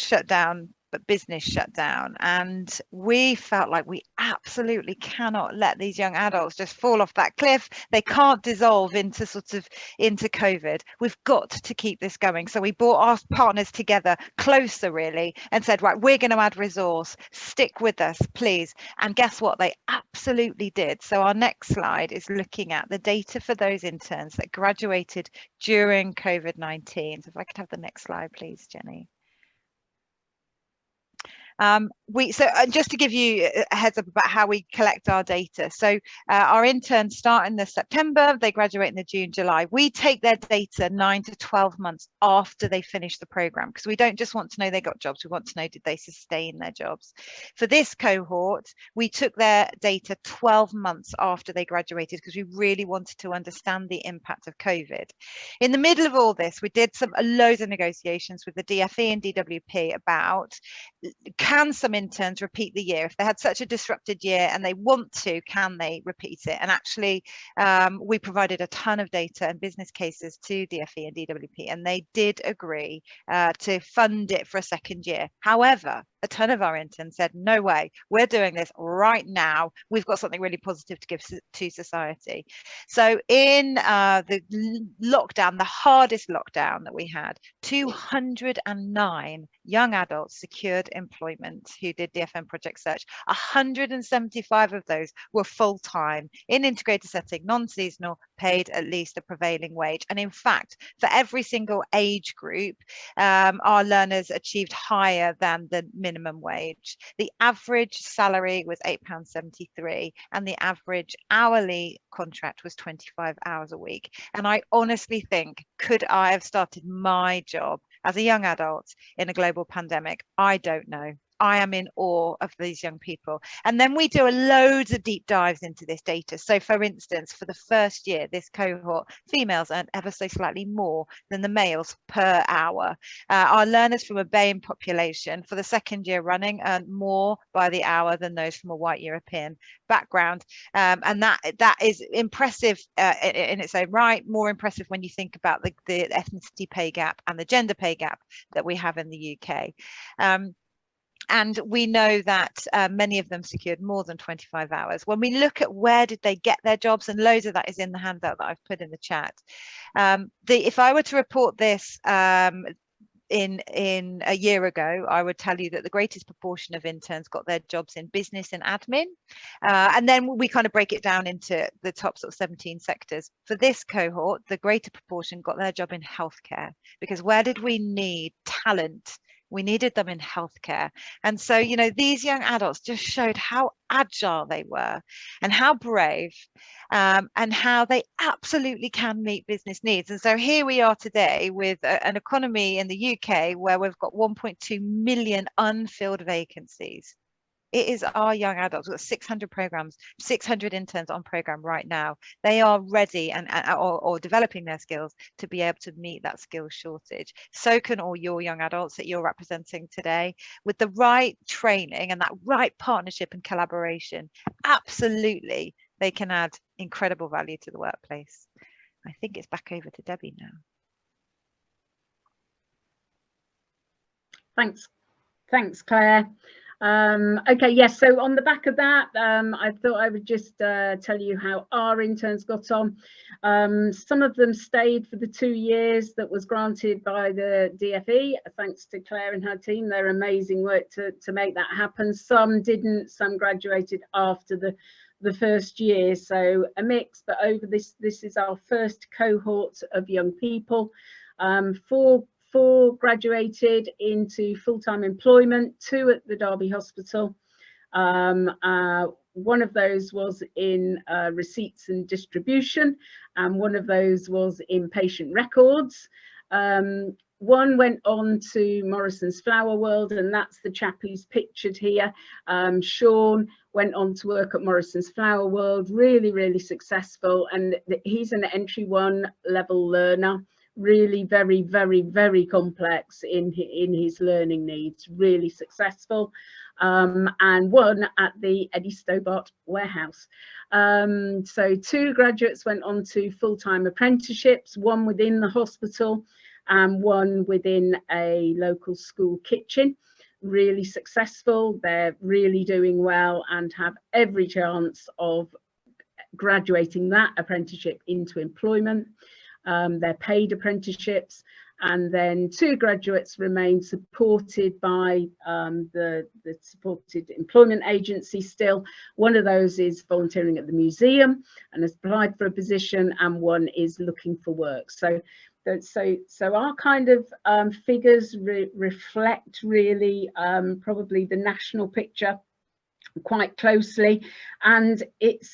shut down, but business shut down, and we felt like we absolutely cannot let these young adults just fall off that cliff. They can't dissolve into COVID. We've got to keep this going. So we brought our partners together closer really and said, right, we're going to add resource, stick with us please. And guess what? They absolutely did. So our next slide is looking at the data for those interns that graduated during COVID-19. So if I could have the next slide please, Jenny. Just to give you a heads up about how we collect our data. So our interns start in the September, they graduate in the June, July. We take their data 9 to 12 months after they finish the program, because we don't just want to know they got jobs, we want to know did they sustain their jobs. For this cohort, we took their data 12 months after they graduated because we really wanted to understand the impact of COVID. In the middle of all this, we did loads of negotiations with the DFE and DWP about, can some interns repeat the year? If they had such a disrupted year and they want to, can they repeat it? And actually, we provided a ton of data and business cases to DFE and DWP, and they did agree to fund it for a second year. However, a ton of our interns said, no way, we're doing this right now. We've got something really positive to give to society. So in the lockdown, the hardest lockdown that we had, 209 young adults secured employment who did DFN project search. 175 of those were full-time in integrated setting, non-seasonal, paid at least a prevailing wage. And in fact, for every single age group, our learners achieved higher than the minimum wage. The average salary was £8.73 and the average hourly contract was 25 hours a week. And I honestly think, could I have started my job as a young adult in a global pandemic? I don't know. I am in awe of these young people. And then we do loads of deep dives into this data. So for instance, for the first year, this cohort, females earned ever so slightly more than the males per hour. Our learners from a BAME population for the second year running earned more by the hour than those from a white European background. And that is impressive in its own right, more impressive when you think about the ethnicity pay gap and the gender pay gap that we have in the UK. And we know that many of them secured more than 25 hours. When we look at where did they get their jobs, and loads of that is in the handout that I've put in the chat. If I were to report this in a year ago, I would tell you that the greatest proportion of interns got their jobs in business and admin. And then we kind of break it down into the top sort of 17 sectors. For this cohort, the greater proportion got their job in healthcare, because where did we need talent? We needed them in healthcare. And so, you know, these young adults just showed how agile they were and how brave and how they absolutely can meet business needs. And so here we are today with an economy in the UK where we've got 1.2 million unfilled vacancies. It is our young adults. We've got 600 programs, 600 interns on program right now. They are ready or developing their skills to be able to meet that skills shortage. So can all your young adults that you're representing today. With the right training and that right partnership and collaboration, absolutely, they can add incredible value to the workplace. I think it's back over to Debbie now. Thanks, Claire. Okay, yes, so on the back of that, I thought I would just tell you how our interns got on. Some of them stayed for the 2 years that was granted by the DFE, thanks to Claire and her team. Their amazing work to make that happen. Some didn't, some graduated after the first year, so a mix, but over this is our first cohort of young people. Four graduated into full-time employment, 2 at the Derby Hospital. One of those was in receipts and distribution, and one of those was in patient records. One went on to Morrison's Flower World, and that's the chap who's pictured here. Sean went on to work at Morrison's Flower World, really successful, and he's an entry 1 level learner. Really very complex in his learning needs, really successful, and one at the Eddie Stobart warehouse. So 2 graduates went on to full-time apprenticeships, one within the hospital and one within a local school kitchen. Really successful, they're really doing well and have every chance of graduating that apprenticeship into employment. They're paid apprenticeships, and then 2 graduates remain supported by the supported employment agency still. One of those is volunteering at the museum and has applied for a position, and one is looking for work. So So our kind of figures reflect really probably the national picture quite closely, and it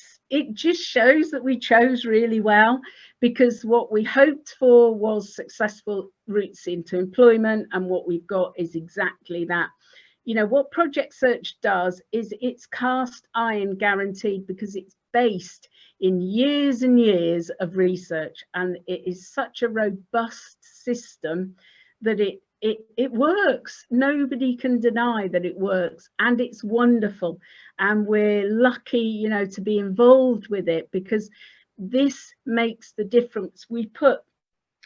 just shows that we chose really well, because what we hoped for was successful routes into employment, and what we've got is exactly that. You know, what Project Search does is it's cast iron guaranteed, because it's based in years and years of research, and it is such a robust system that it works. Nobody can deny that it works, and it's wonderful, and we're lucky, you know, to be involved with it, because this makes the difference. We put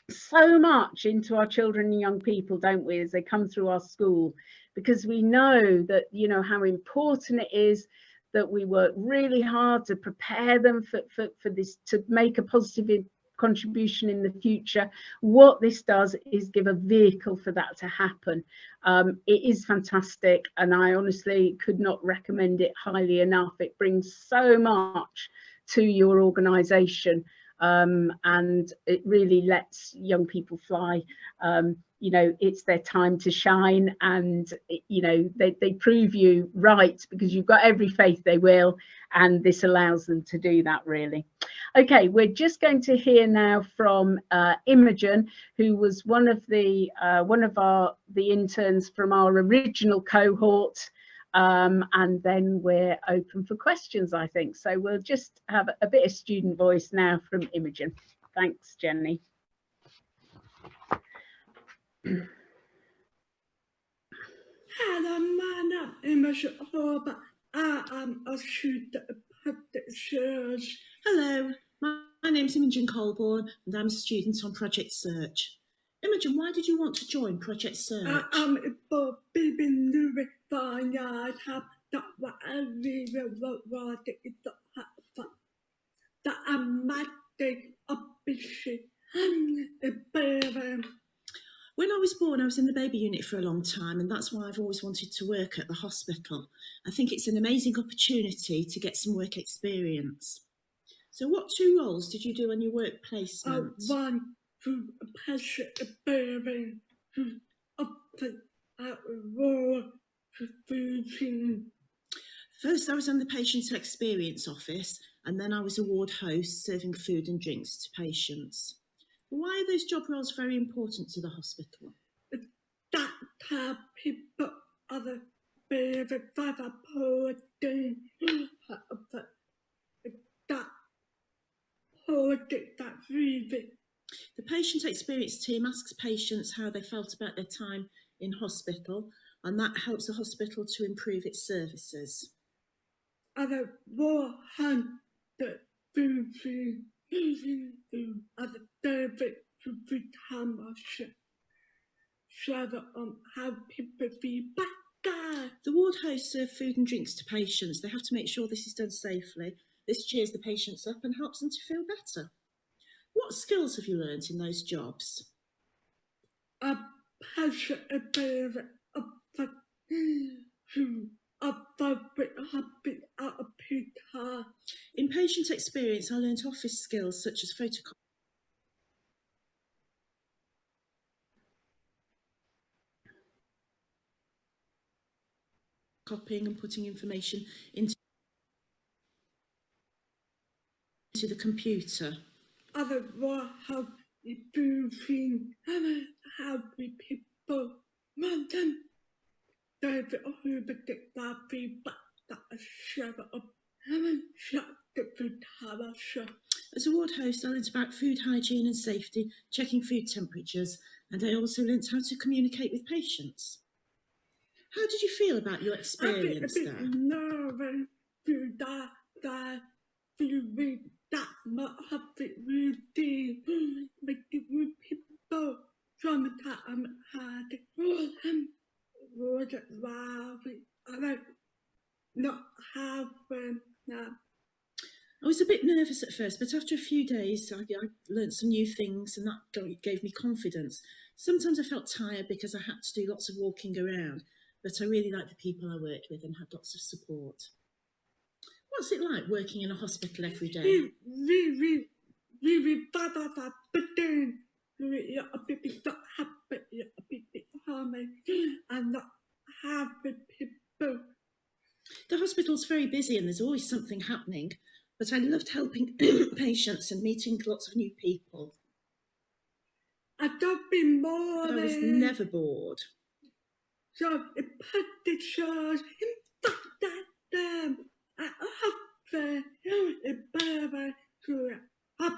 so much into our children and young people, don't we, as they come through our school, because we know that, you know, how important it is that we work really hard to prepare them for this, to make a positive contribution in the future. What this does is give a vehicle for that to happen. It is fantastic, and I honestly could not recommend it highly enough. It brings so much to your organisation, and it really lets young people fly. You know, it's their time to shine, and you know, they prove you right, because you've got every faith they will, and this allows them to do that, really. Okay, we're just going to hear now from Imogen, who was one of the interns from our original cohort, and then we're open for questions, I think. So we'll just have a bit of student voice now from Imogen. Thanks, Jenny. Hello, my name is Imogen. I am a student of Project Search. Hello, my name's Imogen Colborne, and I'm a student on Project Search. Imogen, why did you want to join Project Search? I'm for being moving fine. I have that what I really want to happen. That I might take a bit. When I was born, I was in the baby unit for a long time, and that's why I've always wanted to work at the hospital. I think it's an amazing opportunity to get some work experience. So what 2 roles did you do on your work placement? One, to patient baby, First, I was on the patient experience office, and then I was a ward host, serving food and drinks to patients. Why are those job roles very important to the hospital? That type people are the favorite that really. The patient experience team asks patients how they felt about their time in hospital, and that helps the hospital to improve its services. Other 100 The ward hosts serve food and drinks to patients. They have to make sure this is done safely. This cheers the patients up and helps them to feel better. What skills have you learnt in those jobs? In patient experience, I learnt office skills such as copying and putting information into the computer. Other more help improving how people run them. As a ward host, I learnt about food hygiene and safety, checking food temperatures, and I also learnt how to communicate with patients. How did you feel about your experience there? Nervous that that much of it really making people traumatized I was a bit nervous at first, but after a few days I learnt some new things, and that gave me confidence. Sometimes I felt tired because I had to do lots of walking around, but I really liked the people I worked with and had lots of support. What's it like working in a hospital every day? Really bad, not happy, harmony, and not happy people. The hospital's very busy and there's always something happening, but I loved helping patients and meeting lots of new people. I don't be bored. I was never bored. So it put the shows in them. I offer it better to that.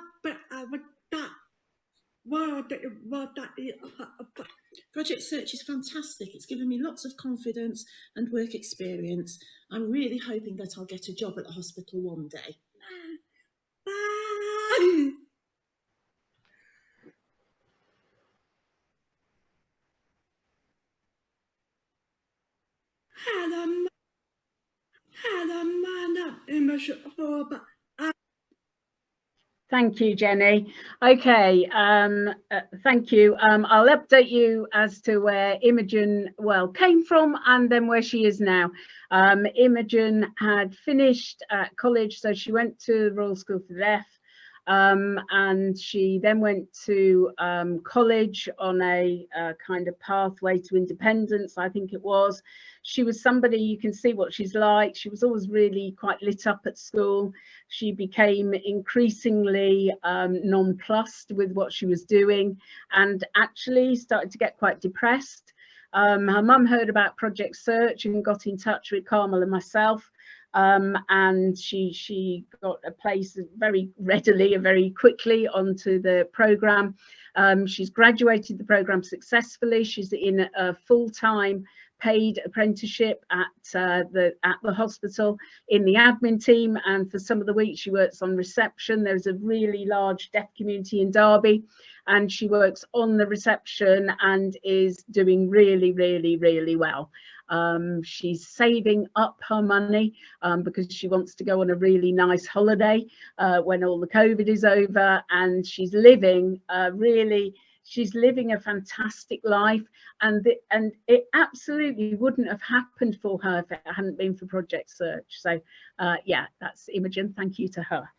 Project Search is fantastic. It's given me lots of confidence and work experience. I'm really hoping that I'll get a job at the hospital one day. Bye. Thank you, Jenny. Okay, thank you. I'll update you as to where Imogen, well, came from and then where she is now. Imogen had finished at college, so she went to the Royal School for the Deaf, and she then went to college on a kind of pathway to independence, I think it was. She was somebody, you can see what she's like. She was always really quite lit up at school. She became increasingly nonplussed with what she was doing and actually started to get quite depressed. Her mum heard about Project Search and got in touch with Carmel and myself. And she got a place very readily and very quickly onto the programme. She's graduated the programme successfully. She's in a full-time paid apprenticeship at the hospital in the admin team, and for some of the weeks she works on reception. There's a really large deaf community in Derby and she works on the reception and is doing really well. She's saving up her money because she wants to go on a really nice holiday when all the COVID is over, and she's living she's living a fantastic life, and it absolutely wouldn't have happened for her if it hadn't been for Project Search. So yeah, that's Imogen. Thank you to her.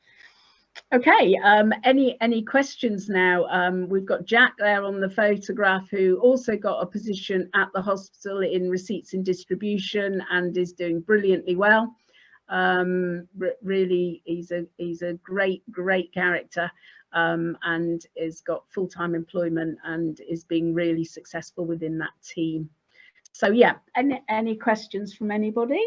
Okay, any questions now? We've got Jack there on the photograph, who also got a position at the hospital in receipts and distribution and is doing brilliantly well. Really, he's a great character, and has got full-time employment and is being really successful within that team. So yeah, any questions from anybody?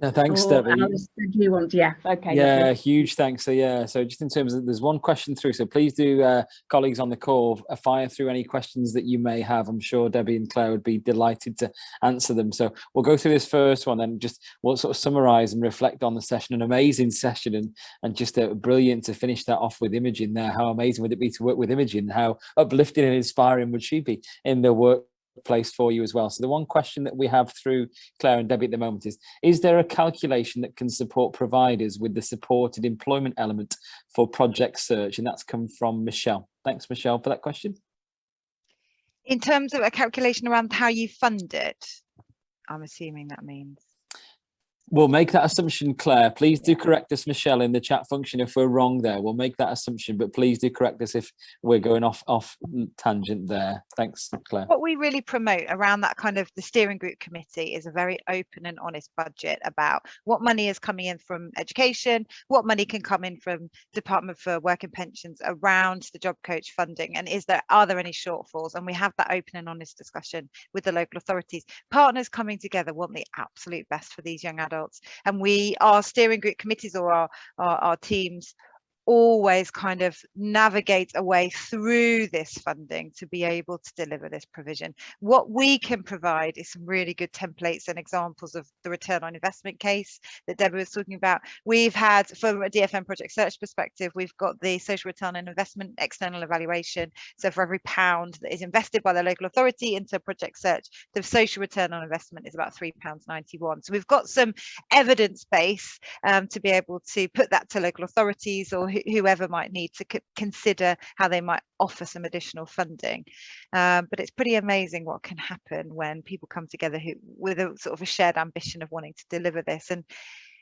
No, thanks, Debbie. Alistair, do you want? Yeah, okay. Yeah, lovely. huge thanks. So yeah, so just in terms of, there's one question through, so please do, colleagues on the call, fire through any questions that you may have. I'm sure Debbie and Claire would be delighted to answer them. So we'll go through this first one and just we'll sort of summarize and reflect on the session. An amazing session, and just brilliant to finish that off with Imogen there. How amazing would it be to work with Imogen? How uplifting and inspiring would she be in the workplace for you as well? So the one question that we have through Claire and Debbie at the moment is there a calculation that can support providers with the supported employment element for Project Search? And that's come from Michelle. Thanks, Michelle, for that question. In terms of a calculation around how you fund it, I'm assuming that means. We'll make that assumption, Claire. Please do correct us, Michelle, in the chat function if we're wrong there. We'll make that assumption, but please do correct us if we're going off tangent there. Thanks, Claire. What we really promote around that kind of the steering group committee is a very open and honest budget about what money is coming in from education, what money can come in from Department for Work and Pensions around the job coach funding, and are there any shortfalls? And we have that open and honest discussion with the local authorities. Partners coming together want the absolute best for these young adults. And our steering group committees or our teams always kind of navigate a way through this funding to be able to deliver this provision. What we can provide is some really good templates and examples of the return on investment case that Debbie was talking about. We've had, from a DFN Project Search perspective, we've got the social return on investment external evaluation. So for every £1 that is invested by the local authority into Project Search, the social return on investment is about £3.91. So we've got some evidence base to be able to put that to local authorities or whoever might need to consider how they might offer some additional funding. But it's pretty amazing what can happen when people come together with a sort of a shared ambition of wanting to deliver this. And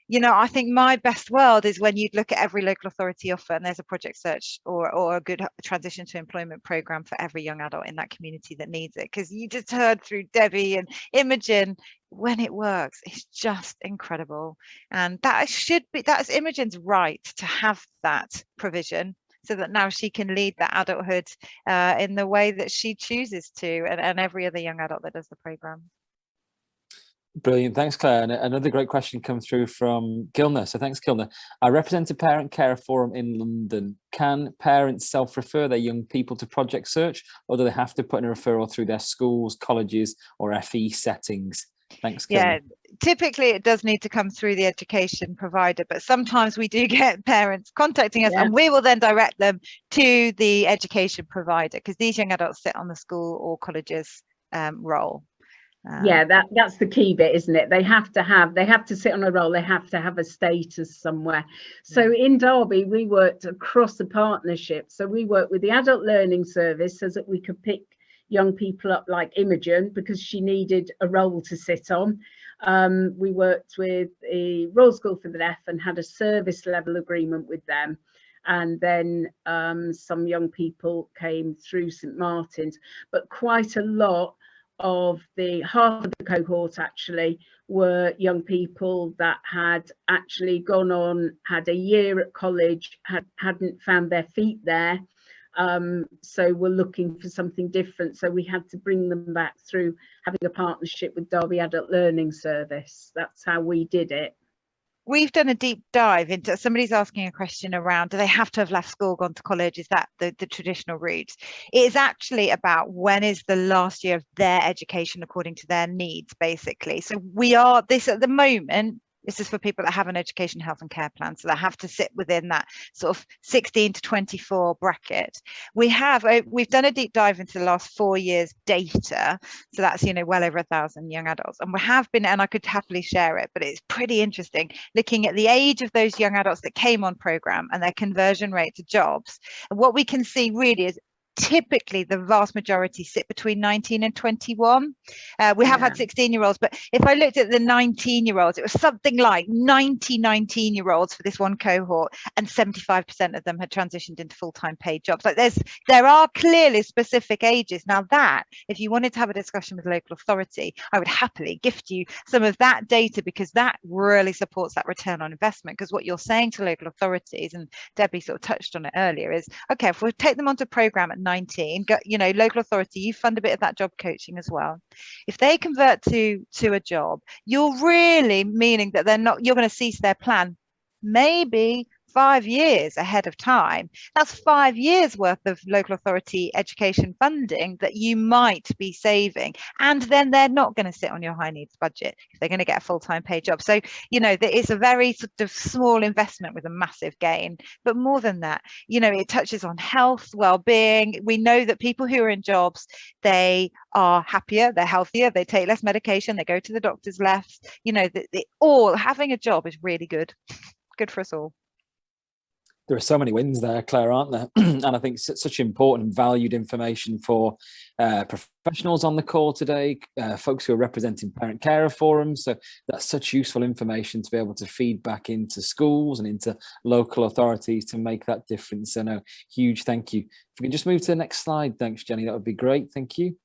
you know, I think my best world is when you'd look at every local authority offer and there's a project search or a good transition to employment program for every young adult in that community that needs it. Because you just heard through Debbie and Imogen, when it works, it's just incredible. And that's Imogen's right to have that provision, so that now she can lead that adulthood in the way that she chooses to, and every other young adult that does the program. Brilliant. Thanks, Claire. And another great question comes through from Kilner. So thanks, Kilner. I represent a parent care forum in London. Can parents self-refer their young people to Project Search, or do they have to put in a referral through their schools, colleges, or FE settings? Thanks, Kilner. Yeah, typically it does need to come through the education provider, but sometimes we do get parents contacting us, and we will then direct them to the education provider, because these young adults sit on the school or colleges role. Yeah, that's the key bit, isn't it? They have to sit on a role, they have to have a status somewhere. So in Derby, we worked across the partnership. So we worked with the Adult Learning Service so that we could pick young people up like Imogen, because she needed a role to sit on. We worked with the Royal School for the Deaf and had a service level agreement with them. And then some young people came through St Martin's, but quite a lot of half of the cohort actually were young people that had actually gone on, had a year at college, hadn't found their feet there, so we're looking for something different. So we had to bring them back through having a partnership with Derby Adult Learning Service. That's how we did it. We've done a deep dive into, somebody's asking a question around, do they have to have left school, gone to college? Is that the traditional route? It is actually about when is the last year of their education according to their needs, basically. So we are, this at the moment, this is for people that have an education, health and care plan, so they have to sit within that sort of 16 to 24 bracket. We've done a deep dive into the last 4 years data, so that's, you know, well over 1,000 young adults, and we have been, and I could happily share it, but it's pretty interesting looking at the age of those young adults that came on program and their conversion rate to jobs. And what we can see really is typically the vast majority sit between 19 and 21. We have had 16-year-olds, but if I looked at the 19-year-olds, it was something like 90 19-year-olds for this one cohort, and 75% of them had transitioned into full-time paid jobs. Like there are clearly specific ages. Now that, if you wanted to have a discussion with the local authority, I would happily gift you some of that data, because that really supports that return on investment. Because what you're saying to local authorities, and Debbie sort of touched on it earlier, is, okay, if we take them onto program at 19, you know, local authority, you fund a bit of that job coaching as well. If they convert to a job, you're really meaning that you're going to cease their plan maybe 5 years ahead of time. That's 5 years worth of local authority education funding that you might be saving, and then they're not going to sit on your high needs budget if they're going to get a full-time paid job. So, you know, it's a very sort of small investment with a massive gain. But more than that, you know, it touches on health, well-being. We know that people who are in jobs, they are happier, they're healthier, they take less medication, they go to the doctors less. You know, having a job is really good for us all. There are so many wins there, Claire, aren't there? And I think it's such important, valued information for professionals on the call today, folks who are representing parent carer forums. So that's such useful information to be able to feed back into schools and into local authorities to make that difference. So no, huge thank you. If we can just move to the next slide. Thanks, Jenny. That would be great. Thank you.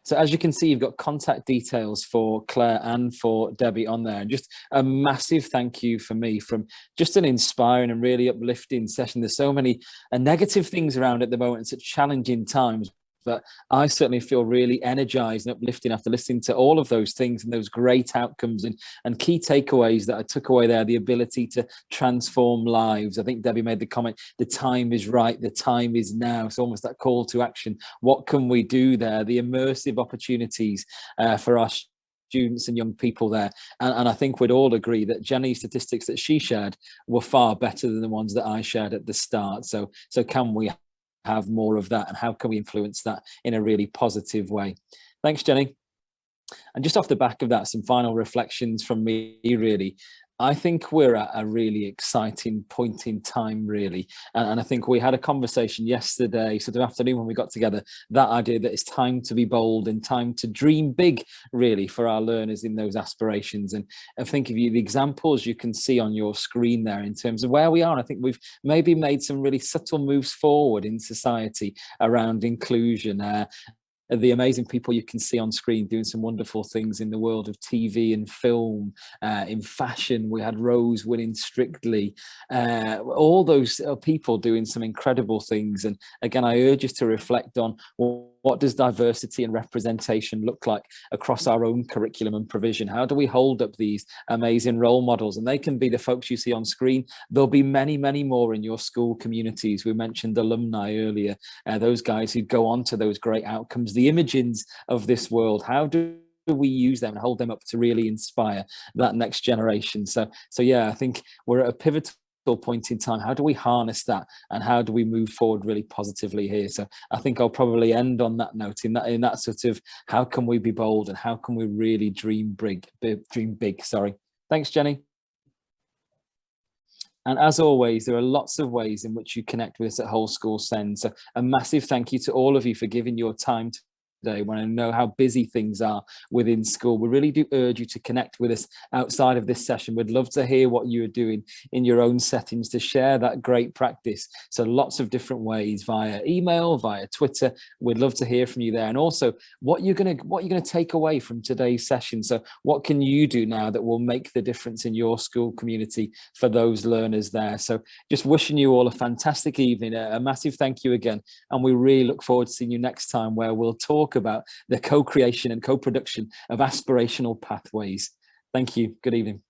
So as you can see, you've got contact details for Claire and for Debbie on there. And just a massive thank you for me from just an inspiring and really uplifting session. There's so many negative things around at the moment, such challenging times. But I certainly feel really energized and uplifting after listening to all of those things and those great outcomes and key takeaways that I took away there, the ability to transform lives. I think Debbie made the comment, the time is right, the time is now. It's almost that call to action. What can we do there? The immersive opportunities for our students and young people there. And I think we'd all agree that Jenny's statistics that she shared were far better than the ones that I shared at the start. So can we have more of that, and how can we influence that in a really positive way? Thanks, Jenny. And just off the back of that, some final reflections from me, really. I think we're at a really exciting point in time, really. And I think we had a conversation yesterday, sort of afternoon when we got together, that idea that it's time to be bold and time to dream big, really, for our learners in those aspirations. And I think of you, the examples you can see on your screen there in terms of where we are. I think we've maybe made some really subtle moves forward in society around inclusion. The amazing people you can see on screen doing some wonderful things in the world of TV and film, in fashion. We had Rose winning Strictly, all those people doing some incredible things. And again, I urge us to reflect on what does diversity and representation look like across our own curriculum and provision? How do we hold up these amazing role models? And they can be the folks you see on screen. There'll be many, many more in your school communities. We mentioned alumni earlier, those guys who go on to those great outcomes, the Imagines of this world. How do we use them and hold them up to really inspire that next generation? So yeah, I think we're at a pivotal point in time. How do we harness that, and how do we move forward really positively here? So I think I'll probably end on that note, in that sort of, how can we be bold and how can we really dream big. Sorry. Thanks, Jenny. And as always, there are lots of ways in which you connect with us at Whole School Send. So a massive thank you to all of you for giving your time today, when I know how busy things are within school. We really do urge you to connect with us outside of this session. We'd love to hear what you are doing in your own settings to share that great practice. So lots of different ways, via email, via Twitter. We'd love to hear from you there. And also what you're gonna take away from today's session. So what can you do now that will make the difference in your school community for those learners there? So just wishing you all a fantastic evening. A massive thank you again. And we really look forward to seeing you next time, where we'll talk about the co-creation and co-production of aspirational pathways. Thank you. Good evening.